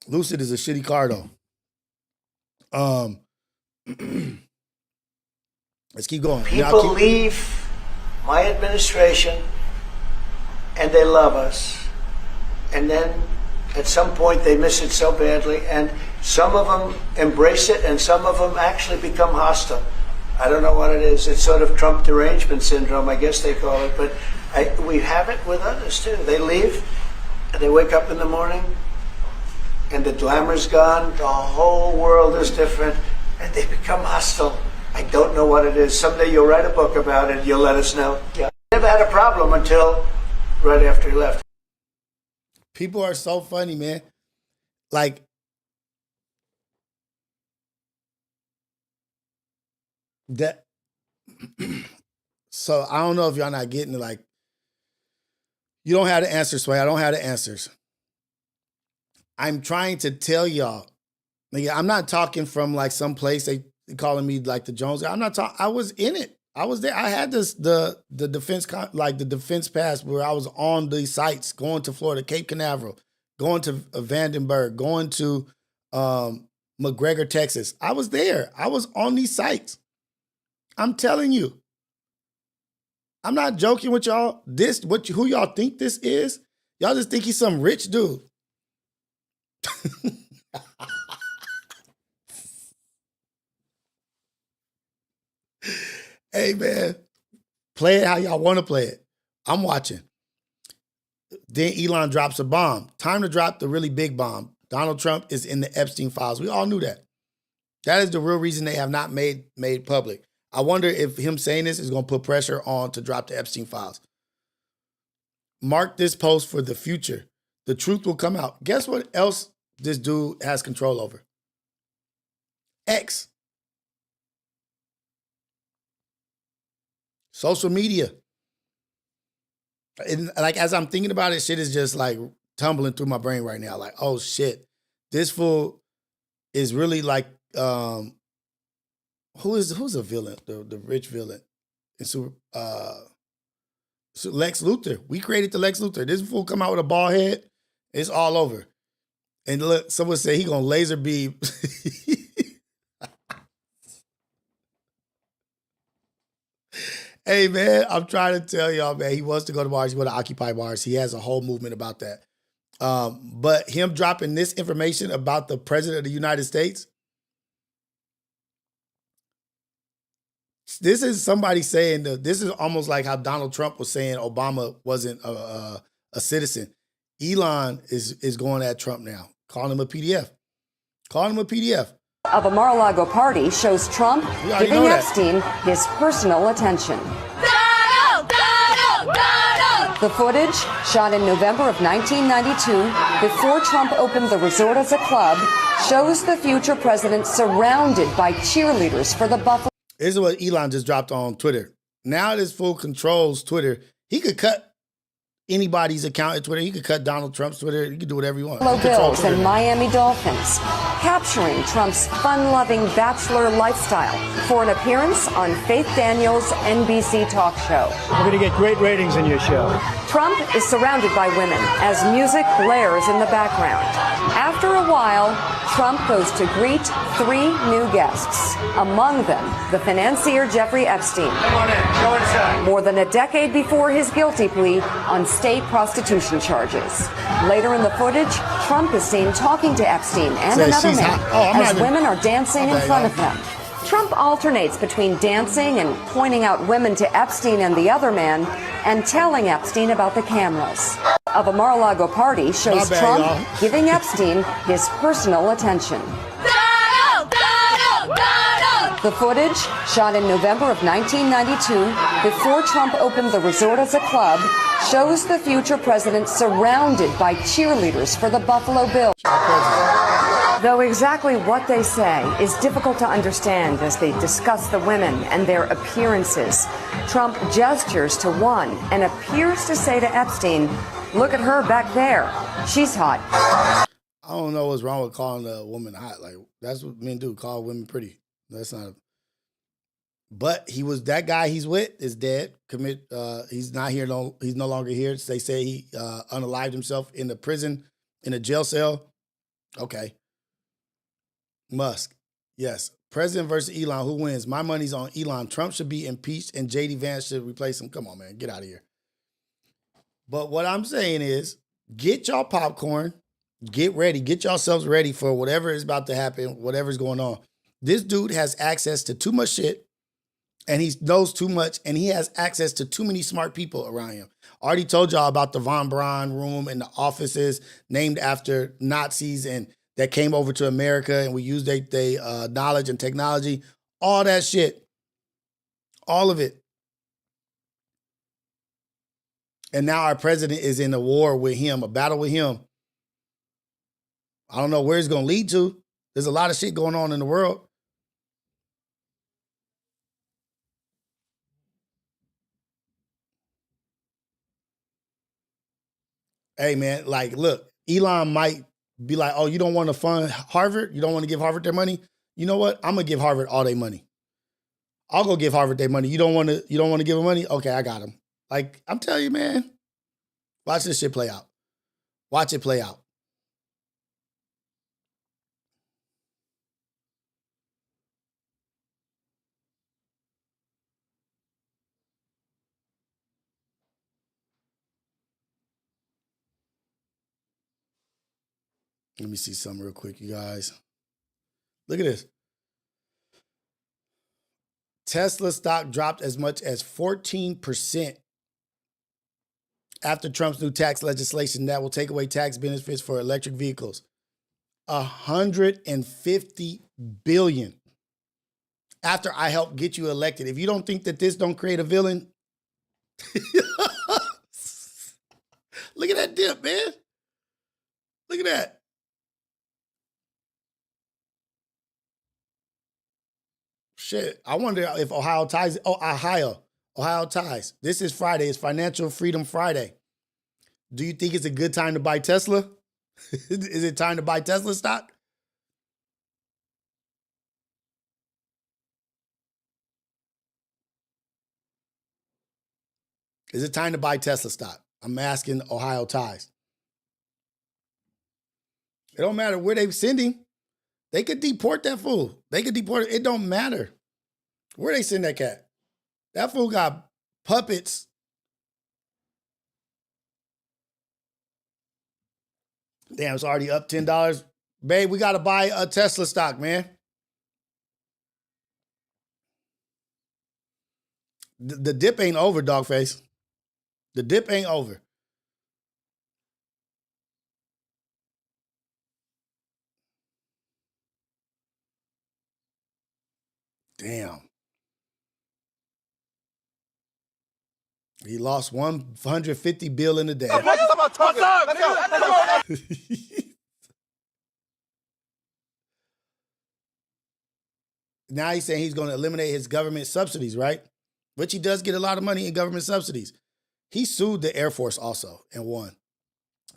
Lucid is a shitty car though. Let's keep going. People leave my administration and they love us. And then at some point they miss it so badly, and some of them embrace it and some of them actually become hostile. I don't know what it is. It's sort of Trump derangement syndrome, I guess they call it, but we have it with others too. They leave and they wake up in the morning and the glamour's gone, the whole world is different, and they become hostile. I don't know what it is. Someday you'll write a book about it, you'll let us know. Yeah. Never had a problem until right after he left. People are so funny, man. Like, that. So I don't know if y'all not getting it. Like, you don't have the answers, Sway. I don't have the answers. I'm trying to tell y'all. Like, I'm not talking from like some place they calling me like the Jones. I'm not talking. I was in it. I was there. I had the defense the defense pass where I was on these sites, going to Florida, Cape Canaveral, going to Vandenberg, going to McGregor, Texas. I was there. I was on these sites. I'm telling you. I'm not joking with y'all. Who y'all think this is? Y'all just think he's some rich dude. Hey, man, play it how y'all want to play it. I'm watching. Then Elon drops a bomb. Time to drop the really big bomb. Donald Trump is in the Epstein files. We all knew that. That is the real reason they have not made public. I wonder if him saying this is going to put pressure on to drop the Epstein files. Mark this post for the future. The truth will come out. Guess what else this dude has control over? X. Social media. And like, as I'm thinking about it, shit is just like tumbling through my brain right now. Like, oh shit, this fool is really like, who's a villain? The rich villain. It's Lex Luthor. We created the Lex Luthor. This fool come out with a bald head. It's all over. And look, someone said he gonna laser beam. Hey, man, I'm trying to tell y'all, man, he wants to go to Mars. He wants to occupy Mars. He has a whole movement about that. But him dropping this information about the president of the United States, this is somebody saying that this is almost like how Donald Trump was saying Obama wasn't a citizen. Elon is going at Trump now, calling him a PDF. Calling him a PDF. Of a Mar-a-Lago party shows Trump giving Epstein his personal attention. The footage, shot in November of 1992, before Trump opened the resort as a club, shows the future president surrounded by cheerleaders for the Buffalo. This is what Elon just dropped on Twitter. Now this fool controls Twitter. He could cut anybody's account at Twitter. He could cut Donald Trump's Twitter. He could do whatever he wants. Bills and Miami Dolphins, capturing Trump's fun-loving bachelor lifestyle for an appearance on Faith Daniels' NBC talk show. We're going to get great ratings in your show. Trump is surrounded by women as music blares in the background. After a while, Trump goes to greet 3 new guests, among them the financier Jeffrey Epstein. Come on in. Go inside. More than a decade before his guilty plea on state prostitution charges. Later in the footage, Trump is seen talking to Epstein and another man as women are dancing in front of him. Trump alternates between dancing and pointing out women to Epstein and the other man and telling Epstein about the cameras. Of a Mar-a-Lago party shows Trump giving Epstein his personal attention. The footage, shot in November of 1992, before Trump opened the resort as a club, shows the future president surrounded by cheerleaders for the Buffalo Bills. Though exactly what they say is difficult to understand as they discuss the women and their appearances, Trump gestures to one and appears to say to Epstein, "Look at her back there. She's hot." I don't know what's wrong with calling a woman hot. Like, that's what men do, call women pretty. That's not. But he was that guy he's with is dead. He's not here. He's no longer here. They say he unalived himself in the prison, in a jail cell. Okay. Musk. Yes. President versus Elon. Who wins? My money's on Elon. Trump should be impeached and J.D. Vance should replace him. Come on, man. Get out of here. But what I'm saying is, get y'all popcorn. Get ready. Get yourselves ready for whatever is about to happen, whatever's going on. This dude has access to too much shit, and he knows too much, and he has access to too many smart people around him. I already told y'all about the Von Braun room and the offices named after Nazis and that came over to America, and we used their knowledge and technology. All that shit. All of it. And now our president is in a war with him, a battle with him. I don't know where it's going to lead to. There's a lot of shit going on in the world. Hey, man, like, look, Elon might be like, oh, you don't want to fund Harvard? You don't want to give Harvard their money? You know what? I'm going to give Harvard all their money. I'll go give Harvard their money. You don't want to give them money? Okay, I got them. Like, I'm telling you, man, watch this shit play out. Watch it play out. Let me see something real quick, you guys. Look at this. Tesla stock dropped as much as 14% after Trump's new tax legislation that will take away tax benefits for electric vehicles. $150 billion after I helped get you elected. If you don't think that this don't create a villain, look at that dip, man. Look at that. Shit, I wonder if Ohio Ohio Ties. This is Friday. It's Financial Freedom Friday. Do you think it's a good time to buy Tesla? Is it time to buy Tesla stock? Is it time to buy Tesla stock? I'm asking Ohio Ties. It don't matter where they send him. They could deport that fool. They could deport it. It don't matter. Where they send that cat? That fool got puppets. Damn, it's already up $10. Babe, we got to buy a Tesla stock, man. The dip ain't over, Dogface. The dip ain't over. Damn. He lost $150 billion in a day. Now he's saying he's going to eliminate his government subsidies, right? Which he does get a lot of money in government subsidies. He sued the Air Force also and won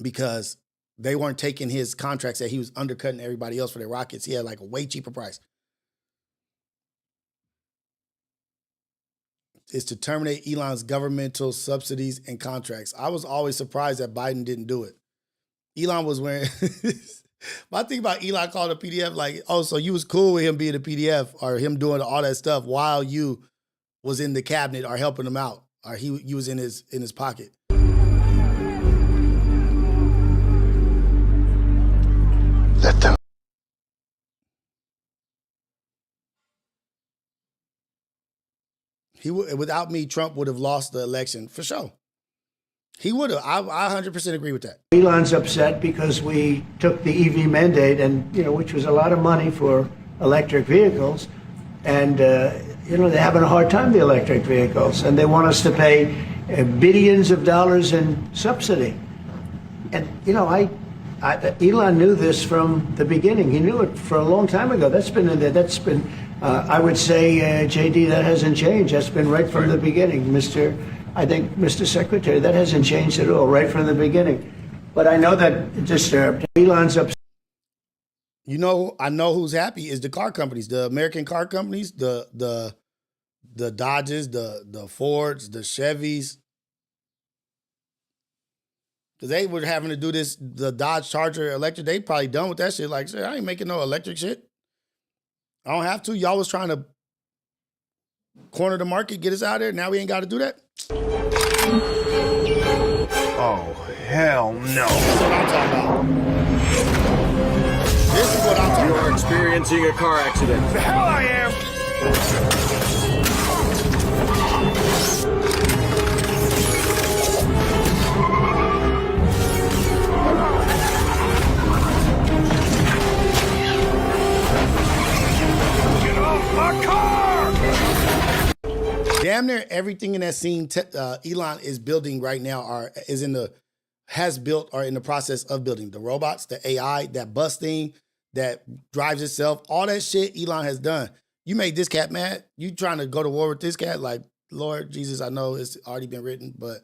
because they weren't taking his contracts that he was undercutting everybody else for their rockets. He had like a way cheaper price. Is to terminate Elon's governmental subsidies and contracts. I was always surprised that Biden didn't do it. Elon was wearing... My thing about Elon calling a PDF like, oh, so you was cool with him being a PDF or him doing all that stuff while you was in the cabinet or helping him out or you was in his pocket. Let them. Without me, Trump would have lost the election for sure. He would have. I 100% agree with that. Elon's upset because we took the EV mandate, and which was a lot of money for electric vehicles, and they're having a hard time, the electric vehicles, and they want us to pay billions of dollars in subsidy. And Elon knew this from the beginning. He knew it for a long time ago. That's been in there. That's been. I would say, JD, that hasn't changed. That's been right from the beginning, Mr. Secretary. That hasn't changed at all, right from the beginning. But I know that disturbed. Elon's upset. I know who's happy is the car companies, the American car companies, the Dodges, the Fords, the Chevys. Because they were having to do this, the Dodge Charger electric. They probably done with that shit. Like, shit, I ain't making no electric shit. I don't have to. Y'all was trying to corner the market, get us out of there. Now we ain't got to do that. Oh, hell no. That's what I'm talking about. This is what I'm talking about. You're experiencing a car accident. The hell I am! My car! Damn near everything in that scene Elon is building right now has built or in the process of building. The robots, the AI, that bus thing that drives itself, all that shit Elon has done. You made this cat mad. You trying to go to war with this cat? Like, Lord Jesus, I know it's already been written, but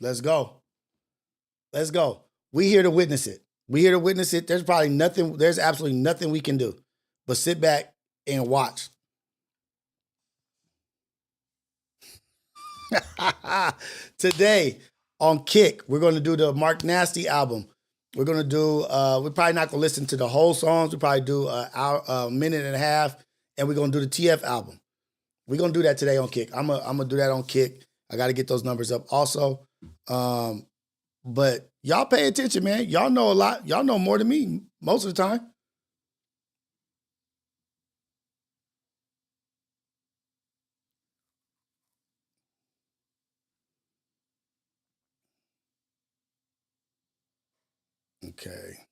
let's go. Let's go. We here to witness it. We here to witness it. There's absolutely nothing we can do but sit back and watch. Today on Kick, we're going to do the Mark Nasty album. We're going to do, we're probably not going to listen to the whole songs. We'll probably do a minute and a half, and we're going to do the TF album. We're going to do that today on Kick. I'm going to do that on Kick. I got to get those numbers up also. But y'all pay attention, man. Y'all know a lot. Y'all know more than me most of the time. Okay.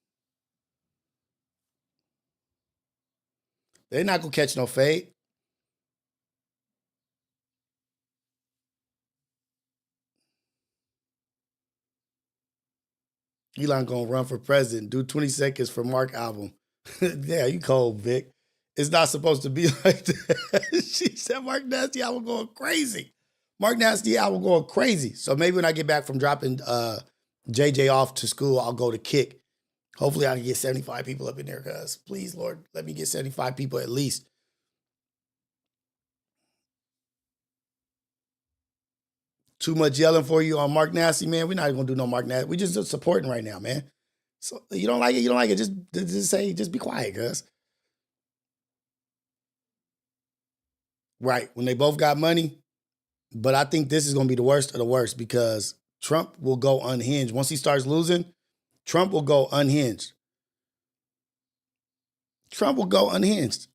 They're not going to catch no fade. Elon gonna run for president. Do 20 seconds for Mark album. Yeah, you cold, Vic. It's not supposed to be like that. She said Mark Nasty album going crazy. Mark Nasty album going crazy. So maybe when I get back from dropping JJ off to school, I'll go to Kick. Hopefully I can get 75 people up in there, guys. Please, Lord, let me get 75 people at least. Too much yelling for you on Mark Nasty, man. We're not even gonna do no Mark Nasty. We just supporting right now, man. So you don't like it, you don't like it. Just be quiet, cuz. Right. When they both got money. But I think this is gonna be the worst of the worst because Trump will go unhinged. Once he starts losing, Trump will go unhinged. Trump will go unhinged.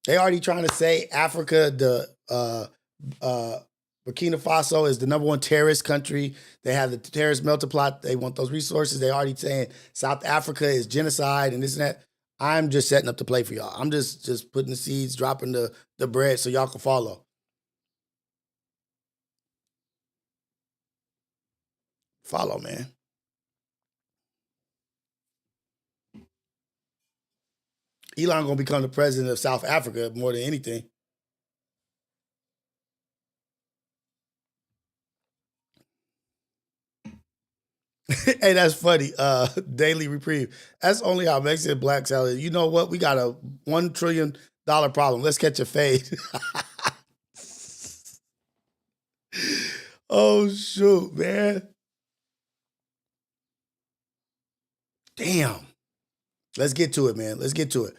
They already trying to say Africa, Burkina Faso is the #1 terrorist country. They have the terrorist melting pot. They want those resources. They already saying South Africa is genocide and this and that. I'm just setting up to play for y'all. I'm just putting the seeds, dropping the bread so y'all can follow. Follow, man. Elon gonna become the president of South Africa more than anything. Hey, that's funny. Daily Reprieve. That's only how Mexican black salad. You know what? We got a $1 trillion problem. Let's catch a fade. Oh, shoot, man. Damn. Let's get to it, man. Let's get to it.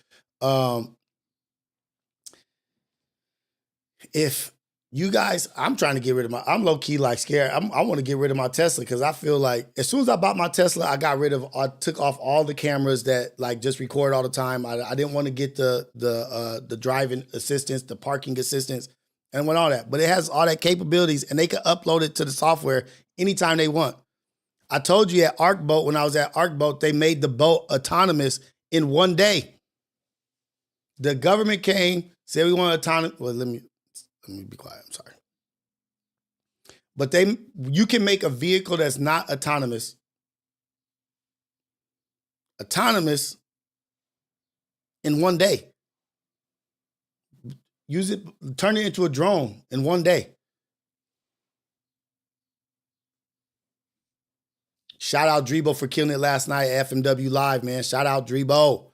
If you guys, I'm trying to get rid of I'm low key like scared. I want to get rid of my Tesla because I feel like as soon as I bought my Tesla, I took off all the cameras that like just record all the time. I didn't want to get the driving assistance, the parking assistance, and went all that. But it has all that capabilities and they can upload it to the software anytime they want. I told you at ArcBoat, when I was at ArcBoat, they made the boat autonomous in one day. The government came, said we want autonomous. Well, let me be quiet. I'm sorry. But you can make a vehicle that's not autonomous in one day. Use it, turn it into a drone in one day. Shout out Drebo for killing it last night at FMW Live, man. Shout out Drebo.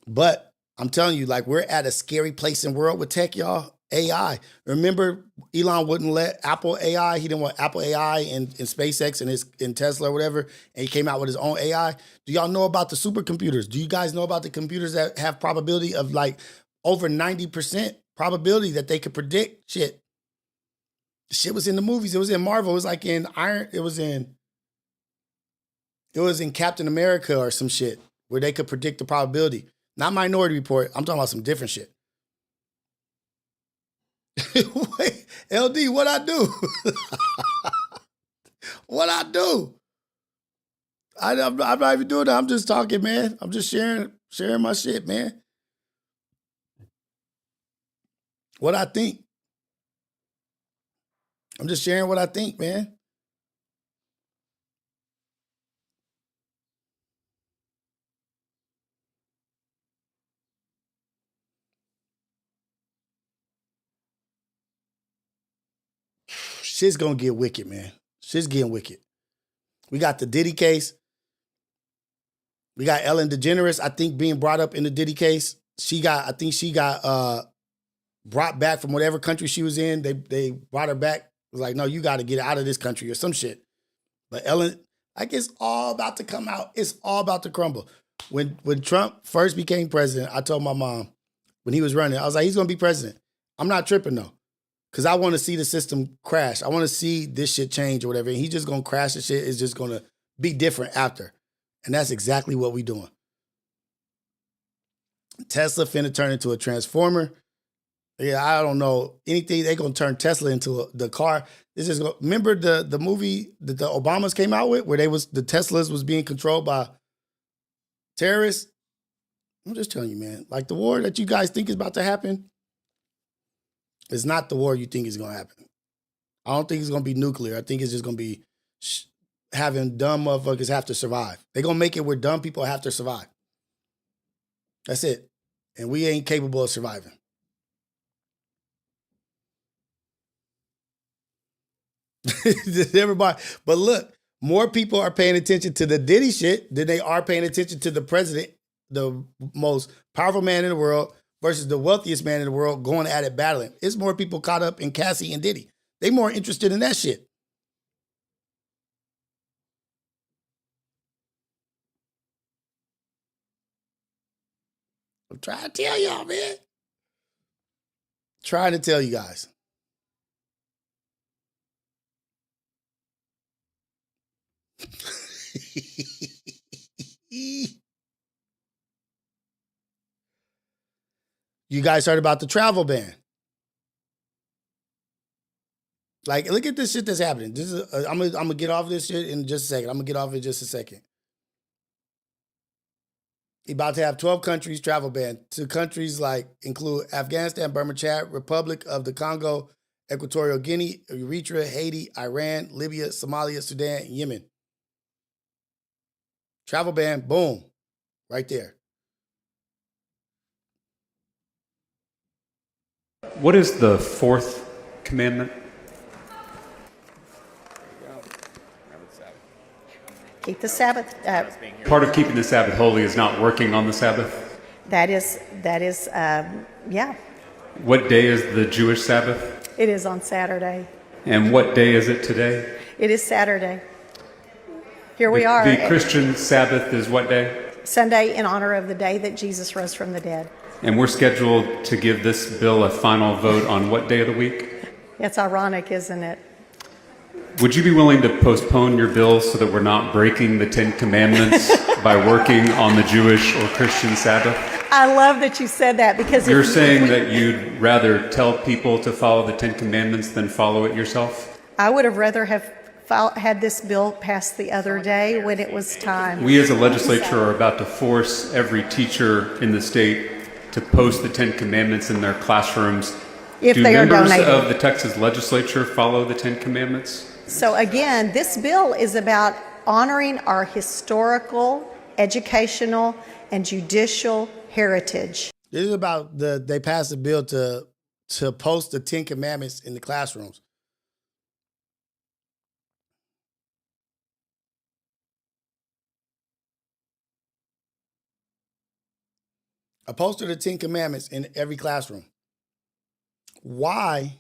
But I'm telling you, like, we're at a scary place in the world with tech, y'all. AI. Remember, Elon wouldn't let Apple AI. He didn't want Apple AI in SpaceX and in Tesla or whatever. And he came out with his own AI. Do y'all know about the supercomputers? Do you guys know about the computers that have probability of like over 90% probability that they could predict shit? The shit was in the movies. It was in Marvel. It was like in It was in Captain America or some shit where they could predict the probability. Not Minority Report. I'm talking about some different shit. Wait, LD, what I do? What I do? I'm not even doing that. I'm just talking, man. I'm just sharing my shit, man. What I think. I'm just sharing what I think, man. Shit's gonna get wicked, man. Shit's getting wicked. We got the Diddy case. We got Ellen DeGeneres, I think, being brought up in the Diddy case. I think she got brought back from whatever country she was in. They brought her back. It was like, no, you got to get out of this country or some shit. But Ellen, like, it's all about to come out. It's all about to crumble. When Trump first became president, I told my mom when he was running, I was like, he's gonna be president. I'm not tripping though. Because I want to see the system crash. I want to see this shit change or whatever. And he's just going to crash the shit. It's just going to be different after. And that's exactly what we doing. Tesla finna turn into a transformer. Yeah, I don't know. Anything, they going to turn Tesla into the car. This is remember the movie that the Obamas came out with where the Teslas was being controlled by terrorists? I'm just telling you, man. Like the war that you guys think is about to happen, it's not the war you think is going to happen. I don't think it's going to be nuclear. I think it's just going to be having dumb motherfuckers have to survive. They're going to make it where dumb people have to survive. That's it. And we ain't capable of surviving. Everybody. But look, more people are paying attention to the Diddy shit than they are paying attention to the president, the most powerful man in the world versus the wealthiest man in the world going at it battling. It's more people caught up in Cassie and Diddy. They more interested in that shit. I'm trying to tell y'all, man. Trying to tell you guys. You guys heard about the travel ban. Like, look at this shit that's happening. This is I'm gonna get off this shit in just a second. I'm gonna get off it in just a second. He about to have 12 countries travel ban. 2 countries like include Afghanistan, Burma, Chad, Republic of the Congo, Equatorial Guinea, Eritrea, Haiti, Iran, Libya, Somalia, Sudan, and Yemen. Travel ban, boom, right there. What is the 4th commandment? Keep the Sabbath. Part of keeping the Sabbath holy is not working on the Sabbath? That is, yeah. What day is the Jewish Sabbath? It is on Saturday. And what day is it today? It is Saturday. Here we are. The Christian Sabbath is what day? Sunday, in honor of the day that Jesus rose from the dead. And we're scheduled to give this bill a final vote on what day of the week? It's ironic, isn't it? Would you be willing to postpone your bill so that we're not breaking the 10 Commandments by working on the Jewish or Christian Sabbath? I love that you said that because you're saying that you'd rather tell people to follow the 10 Commandments than follow it yourself? I would have rather have had this bill passed the other day when it was time. We as a legislature are about to force every teacher in the state to post the 10 Commandments in their classrooms. If Do they are members donated. of the Texas legislature follow the 10 Commandments? So again, this bill is about honoring our historical, educational, and judicial heritage. This is about they passed a bill to post the 10 Commandments in the classrooms. A poster of the 10 Commandments in every classroom. Why?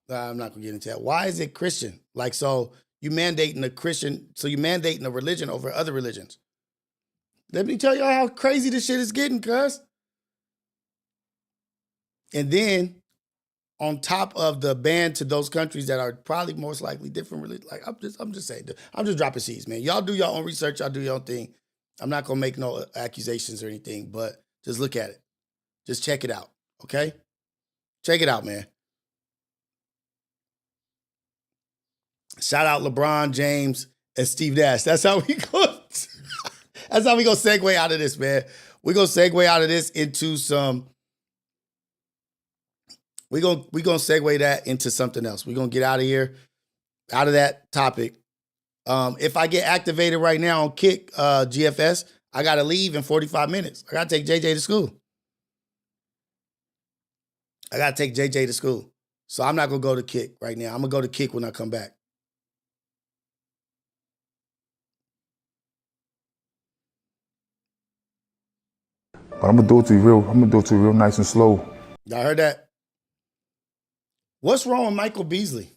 I'm not gonna get into that. Why is it Christian? Like, so you mandating a religion over other religions. Let me tell you how crazy this shit is getting, cuz. And then on top of the ban to those countries that are probably most likely different religions, like I'm just saying, I'm just dropping seeds, man. Y'all do your own research, y'all do your own thing. I'm not gonna make no accusations or anything, but just look at it. Just check it out, okay? Check it out, man. Shout out LeBron James and Steve Nash. That's how we go. That's how we gonna segue out of this, man. We're gonna segue out of this into some. We're gonna segue that into something else. We're gonna get out of here, out of that topic. If I get activated right now on Kick GFS, I gotta leave in 45 minutes. I gotta take JJ to school. So I'm not gonna go to Kick right now. I'm gonna go to Kick when I come back. But I'm gonna do it to you real nice and slow. Y'all heard that? What's wrong with Michael Beasley?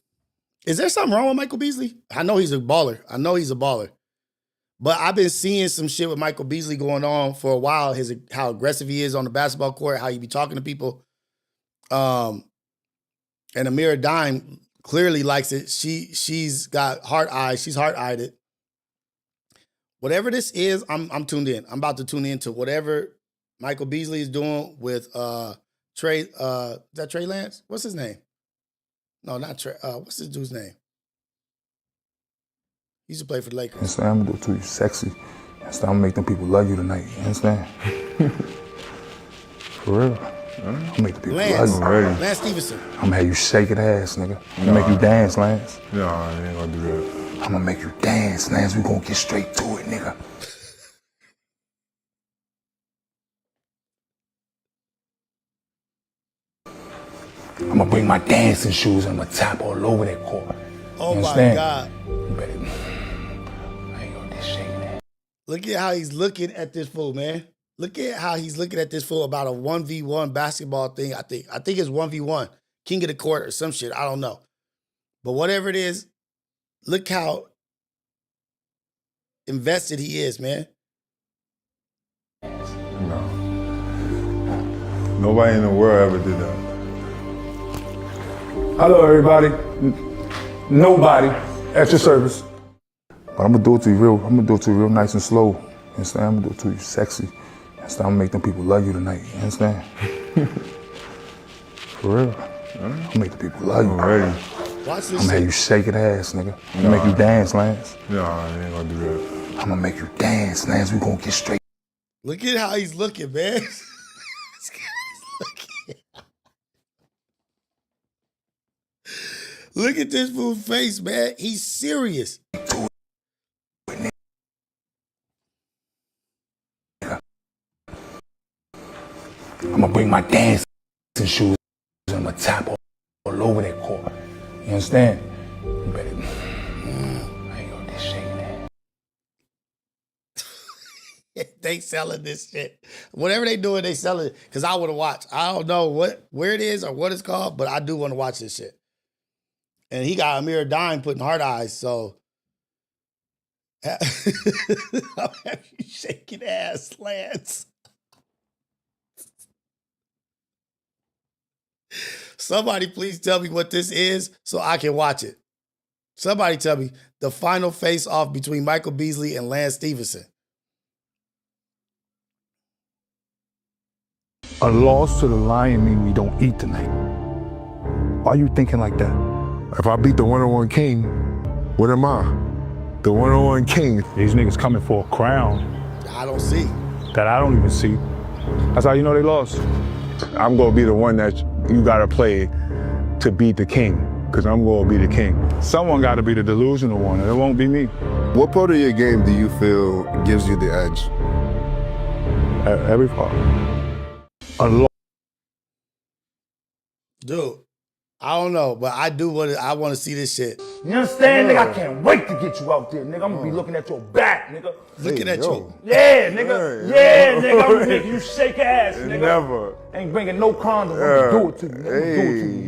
Is there something wrong with Michael Beasley? I know he's a baller. But I've been seeing some shit with Michael Beasley going on for a while. How aggressive he is on the basketball court, how he be talking to people. And Amira Dime clearly likes it. She's got heart eyes. She's heart-eyed it. Whatever this is, I'm tuned in. I'm about to tune into whatever Michael Beasley is doing with Trey. Is that Trey Lance? What's his name? No, not Trey. What's this dude's name? He used to play for the Lakers. You understand? I'm gonna do it to you sexy. I'm gonna make them people love you tonight. You understand? For real. I'm gonna make the people love you. Lance Stevenson. I'm gonna have you shaking ass, nigga. I'm gonna make you dance, Lance. No, I ain't gonna do that. I'ma make you dance, Lance. We gonna get straight to it, nigga. I'ma bring my dancing shoes and I'ma tap all over that court. Oh you my understand? God. You better. I ain't gonna just shake that. Look at how he's looking at this fool, man. Look at how he's looking at this fool about a 1v1 basketball thing. I think it's 1v1. King of the court or some shit. I don't know. But whatever it is, look how invested he is, man. No. Nobody in the world ever did that. Hello, everybody. Nobody at your service. But I'm gonna do it to you real nice and slow. You understand? I'm gonna do it to you sexy. You understand? I'm gonna make them people love you tonight. You understand? For real. I'm gonna make the people love you. Already. Watch this I'm gonna have you shake it ass, nigga. I'm gonna make you dance, Lance. No, I ain't gonna do that. I'm gonna make you dance, Lance. We gonna get straight. Look at how he's looking, man. Look at this fool's face, man. He's serious. I'm gonna bring my dancing shoes and I'm gonna tap all over that court. You understand? You better. I ain't gonna just shake that. They selling this shit. Whatever they doing, they selling it. Because I want to watch. I don't know where it is or what it's called, but I do want to watch this shit. And he got Amir Dine putting hard eyes, so I'll have you shaking ass, Lance. Somebody please tell me what this is so I can watch it. Somebody tell me the final face-off between Michael Beasley and Lance Stephenson. A loss to the Lion mean we don't eat tonight. Why are you thinking like that? If I beat the one-on-one king, what am I? The one-on-one king. These niggas coming for a crown. I don't see. That I don't even see. That's how you know they lost. I'm gonna be the one that you gotta play to beat the king, because I'm gonna be the king. Someone gotta be the delusional one, and it won't be me. What part of your game do you feel gives you the edge? Every part. Dude, I don't know, but I want to see this shit. You understand, nigga? I can't wait to get you out there, nigga. I'm gonna be looking at your back, nigga. Looking at you. Yeah, nigga. Yeah, nigga. I'm gonna make you shake ass, nigga. Never. Ain't bringing no condoms. I'm gonna do it to you,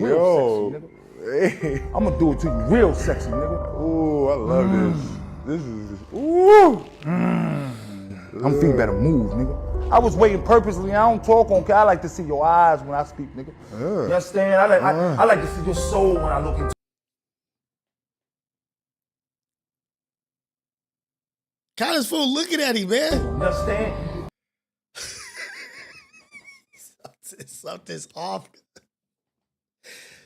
nigga. I'm gonna do it to you real sexy, nigga. Hey. I'm gonna do it to you real sexy, nigga. Ooh, I love this. This is, ooh. I'm feeling better move, nigga. I was waiting purposely. I don't talk on. I like to see your eyes when I speak, nigga. You understand? I like to see your soul when I look into. Kind fool looking at him, man. You understand? Something's off.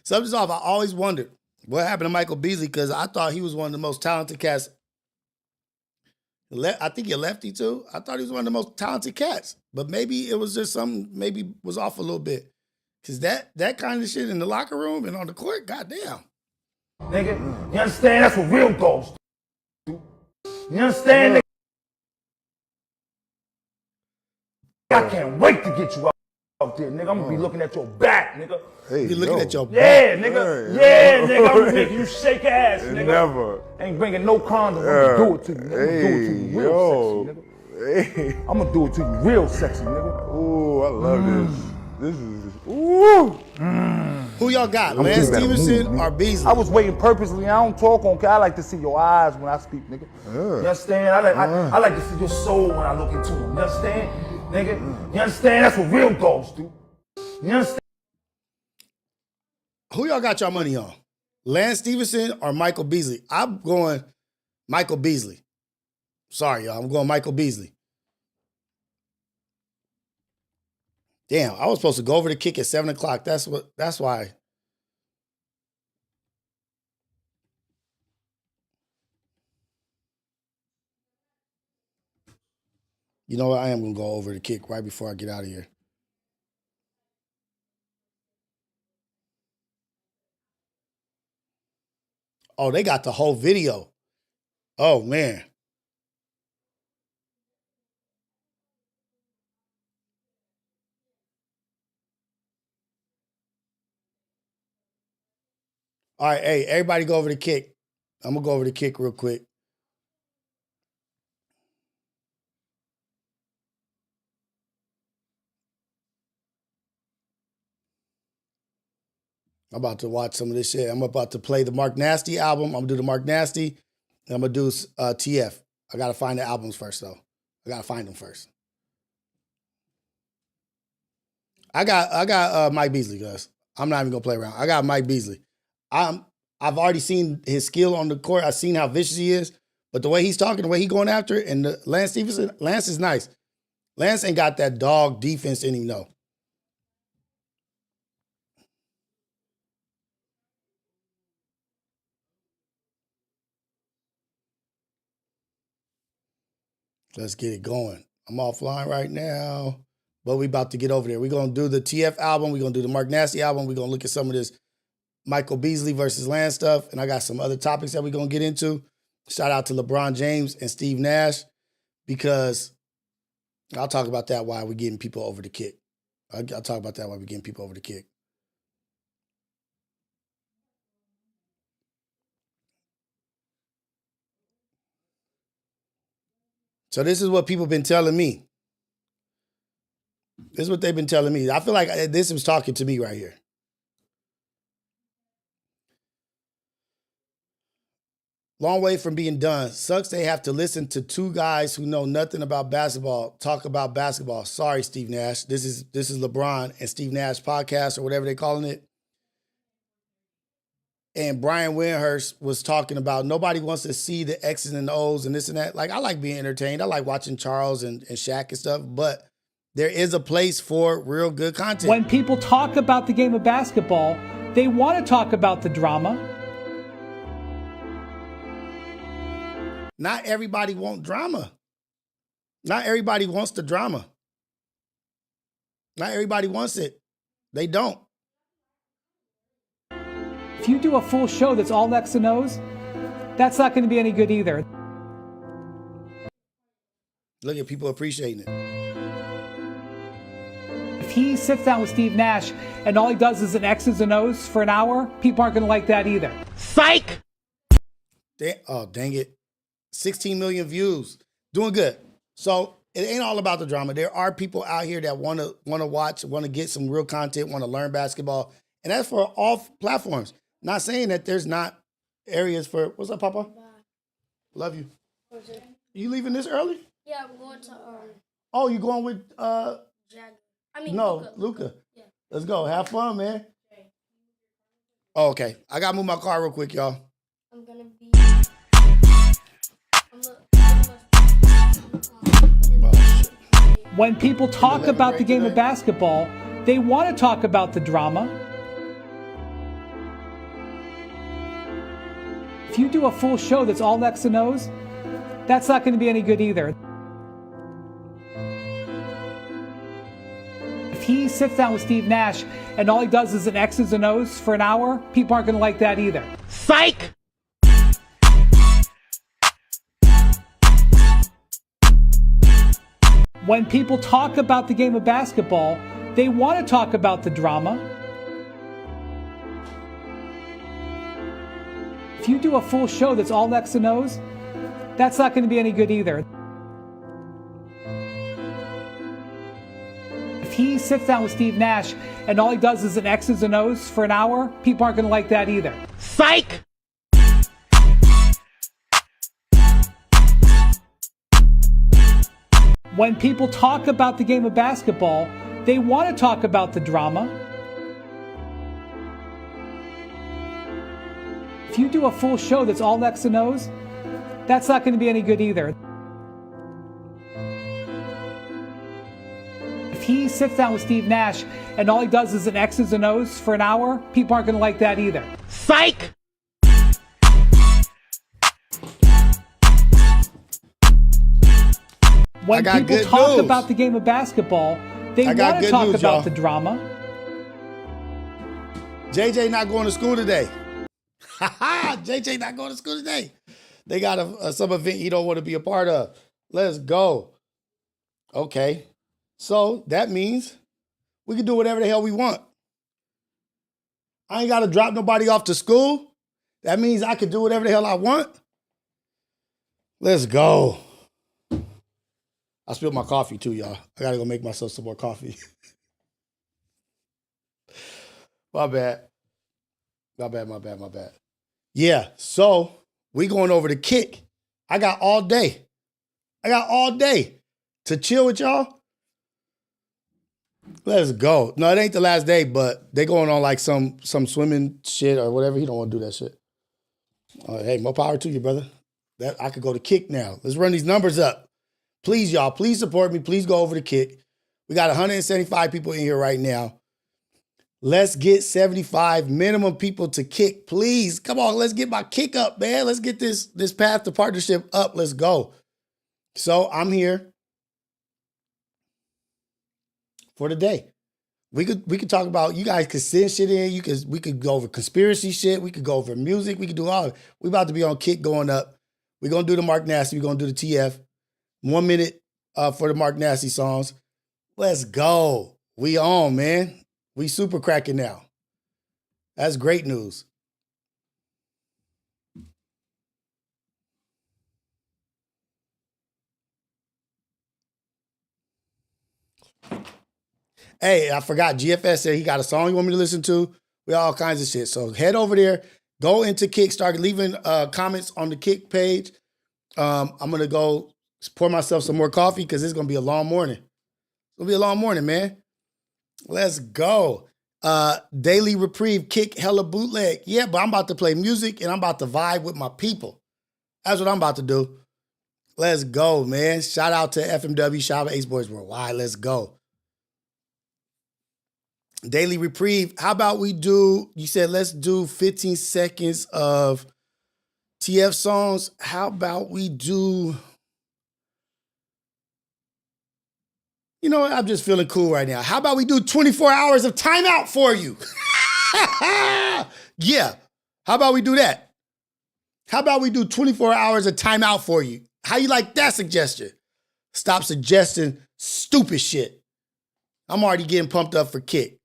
Something's off. I always wondered what happened to Michael Beasley because I thought he was one of the most talented cats. I think you're lefty too. I thought he was one of the most talented cats, but maybe it was just something. Maybe was off a little bit, cause that kind of shit in the locker room and on the court, goddamn. Nigga, you understand? That's what real dogs do. You understand? Nigga? I can't wait to get you out there, nigga. I'm gonna be looking at your back, nigga. Hey, you looking at your back? Yeah, nigga. Yeah, nigga. I'm gonna make you shake ass, nigga. Never. Ain't bringing no condoms. I'm gonna do it to you, nigga. I'm gonna do it to you real sexy, nigga. Hey. I'm gonna do it to you real sexy, nigga. Ooh, I love this. This is, ooh. Who y'all got, Lance Stephenson or Beasley? I was waiting purposely. I don't talk on. I like to see your eyes when I speak, nigga. You understand? I like to see your soul when I look into them. You understand? Nigga, you understand? That's what real dogs do. You understand? Who y'all got y'all money on? Lance Stephenson or Michael Beasley? I'm going Michael Beasley. Sorry, y'all. I'm going Michael Beasley. Damn, I was supposed to go over the kick at 7 o'clock. That's why. You know what? I am going to go over the kick right before I get out of here. Oh, they got the whole video. Oh, man. All right, hey, everybody go over the kick. I'm going to go over the kick real quick. I'm about to watch some of this shit. I'm about to play the Mark Nasty album. I'm going to do the Mark Nasty. And I'm going to do TF. I got to find the albums first, though. I got to find them first. I got Mike Beasley, guys. I'm not even going to play around. I got Mike Beasley. I've already seen his skill on the court. I've seen how vicious he is. But the way he's talking, the way he's going after it, and Lance Stevenson, Lance is nice. Lance ain't got that dog defense in him, no. Let's get it going. I'm offline right now, but we about to get over there. We're going to do the TF album. We're going to do the Mark Nasty album. We're going to look at some of this Michael Beasley versus Lance stuff, and I got some other topics that we're going to get into. Shout out to LeBron James and Steve Nash, because I'll talk about that while we're getting people over the kick. I'll talk about that while we're getting people over the kick. So this is what people have been telling me. This is what they've been telling me. I feel like this was talking to me right here. Long way from being done. Sucks they have to listen to two guys who know nothing about basketball talk about basketball. Sorry, Steve Nash. This is LeBron and Steve Nash podcast or whatever they're calling it. And Brian Windhurst was talking about nobody wants to see the X's and the O's and this and that. Like, I like being entertained. I like watching Charles and Shaq and stuff, but there is a place for real good content. When people talk about the game of basketball, they want to talk about the drama. Not everybody wants drama. Not everybody wants the drama. Not everybody wants it. They don't. If you do a full show that's all X and O's, that's not going to be any good either. Look at people appreciating it. If he sits down with Steve Nash and all he does is an X's and O's for an hour, people aren't going to like that either. Psych! Oh, dang it. 16 million views. Doing good. So it ain't all about the drama. There are people out here that want to watch, want to get some real content, want to learn basketball. And that's for all platforms. Not saying that there's not areas for, what's up, Papa? Bye. Love you. You leaving this early? Yeah, I'm going to, Oh, you going with, Luka. Luka. Yeah. Let's go. Have fun, man. Okay. Oh, okay. I got to move my car real quick, y'all. I'm going to be... When people talk about the game of basketball, they want to talk about the drama. If you do a full show that's all X and O's, that's not going to be any good either. If he sits down with Steve Nash and all he does is an X's and O's for an hour, people aren't going to like that either. Psych! When people talk about the game of basketball, they want to talk about the drama. If you do a full show that's all X and O's, that's not going to be any good either. If he sits down with Steve Nash and all he does is an X's and O's for an hour, people aren't going to like that either. Psych! When people talk about the game of basketball, they want to talk about the drama. If you do a full show that's all X and O's, that's not going to be any good either. If he sits down with Steve Nash and all he does is an X's and O's for an hour, people aren't going to like that either. Psych! When people talk about the game of basketball, they want to talk about the drama. JJ not going to school today. JJ not going to school today. They got some event he don't want to be a part of. Let's go. Okay. So that means we can do whatever the hell we want. I ain't got to drop nobody off to school. That means I can do whatever the hell I want. Let's go. I spilled my coffee too, y'all. I got to go make myself some more coffee. My bad. Yeah, so we going over to Kick. I got all day to chill with y'all. Let's go. No, it ain't the last day, but they going on like some swimming shit or whatever. He don't want to do that shit. Hey, more power to you, brother. That I could go to Kick now. Let's run these numbers up. Please, y'all, please support me. Please go over to Kick. We got 175 people in here right now. Let's get 75 minimum people to Kick, please. Come on, let's get my Kick up, man. Let's get this path to partnership up. Let's go. So I'm here for the day. We could talk about, you guys could send shit in. We could go over conspiracy shit. We could go over music. We could do all of it. We about to be on Kick going up. We're going to do the Mark Nasty. We're going to do the TF. 1 minute for the Mark Nasty songs. Let's go. We on, man. We super cracking now. That's great news. Hey, I forgot. GFS said he got a song you want me to listen to. We all kinds of shit. So head over there. Go into Kick. Start leaving comments on the Kick page. I'm going to go pour myself some more coffee because it's going to be a long morning. It's going to be a long morning, man. Let's go. Daily Reprieve, Kick, hella bootleg. Yeah, but I'm about to play music and I'm about to vibe with my people. That's what I'm about to do. Let's go, man. Shout out to FMW. Shout out to Ace Boys Worldwide. Let's go. Daily Reprieve. How about we do, you said let's do 15 seconds of TF songs. How about we do, you know what? I'm just feeling cool right now. How about we do 24 hours of timeout for you? Yeah. How about we do that? How about we do 24 hours of timeout for you? How you like that suggestion? Stop suggesting stupid shit. I'm already getting pumped up for Kick.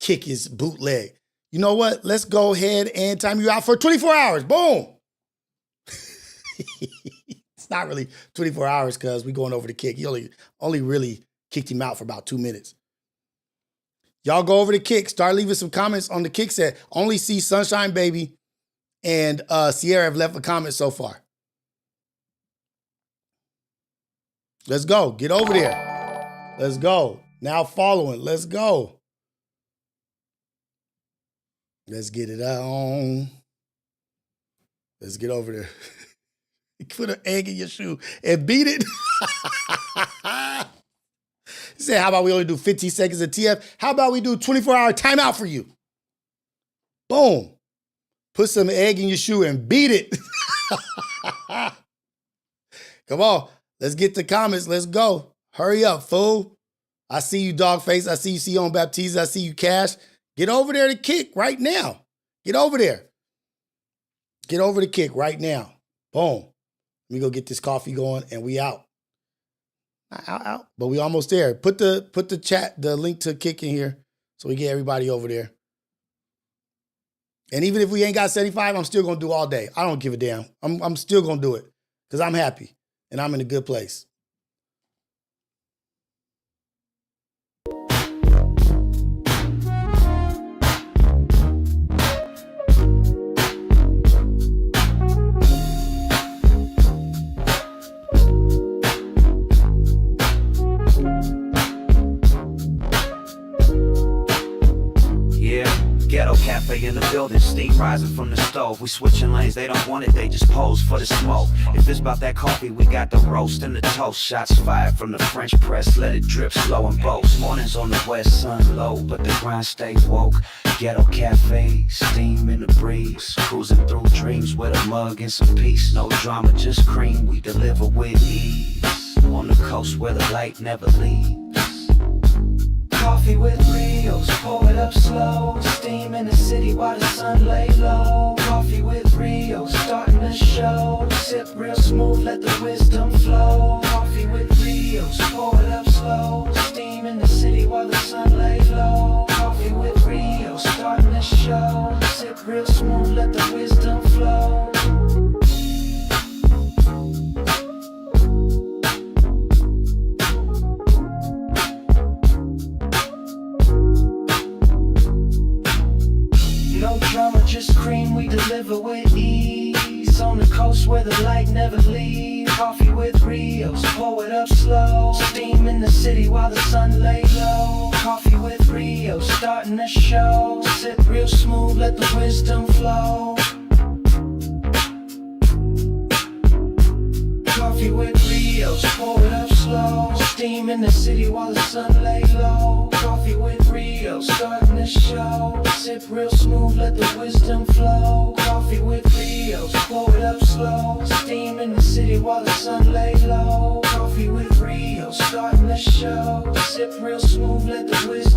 Kick is bootleg. You know what? Let's go ahead and time you out for 24 hours. Boom. It's not really 24 hours because we going over to Kick. He only really kicked him out for about 2 minutes. Y'all go over to Kick. Start leaving some comments on the Kick set. Only see Sunshine Baby and Sierra have left a comment so far. Let's go. Get over there. Let's go. Now following. Let's go. Let's get it on. Let's get over there. Put an egg in your shoe and beat it. He said, how about we only do 15 seconds of TF? How about we do 24-hour timeout for you? Boom. Put some egg in your shoe and beat it. Come on. Let's get the comments. Let's go. Hurry up, fool. I see you, Dogface. I see you, Sion Baptiste. I see you, Cash. Get over there to Kick right now. Get over there. Get over to Kick right now. Boom. Let me go get this coffee going and we out. Out. But we almost there. Put the chat, the link to Kick in here so we get everybody over there. And even if we ain't got 75, I'm still going to do all day. I don't give a damn. I'm still going to do it because I'm happy and I'm in a good place. Ghetto cafe in the building, steam rising from the stove. We switching lanes, they don't want it, they just pose for the smoke. If it's about that coffee, we got the roast and the toast. Shots fired from the French press, let it drip slow and boast. Mornings on the west, sun low, but the grind stay woke. Ghetto cafe, steam in the breeze. Cruising through dreams with a mug and some peace. No drama, just cream, we deliver with ease. On the coast where the light never leaves. Coffee with Rios, pour it up slow. Steam in the city while the sun lay low. Coffee with Rios, starting the show. Sip real smooth, let the wisdom flow. Coffee with Rios, pour it up slow. Steam in the city while the sun lay low. Coffee with Rios, starting the show. Sip real smooth, let the wisdom flow. No drama, just cream, we deliver with ease. On the coast where the light never leaves. Coffee with Rios, pour it up slow. Steam in the city while the sun lay low. Coffee with Rios, starting the show. Sip real smooth, let the wisdom flow. Coffee with Rios, pour it up slow. Steam in the city while the sun lay low. Coffee with Rios, starting the show. Sip real smooth, let the wisdom flow. Coffee with Rios, pour it up slow. Steam in the city while the sun lay low. Coffee with Rios, starting the show. Sip real smooth, let the wisdom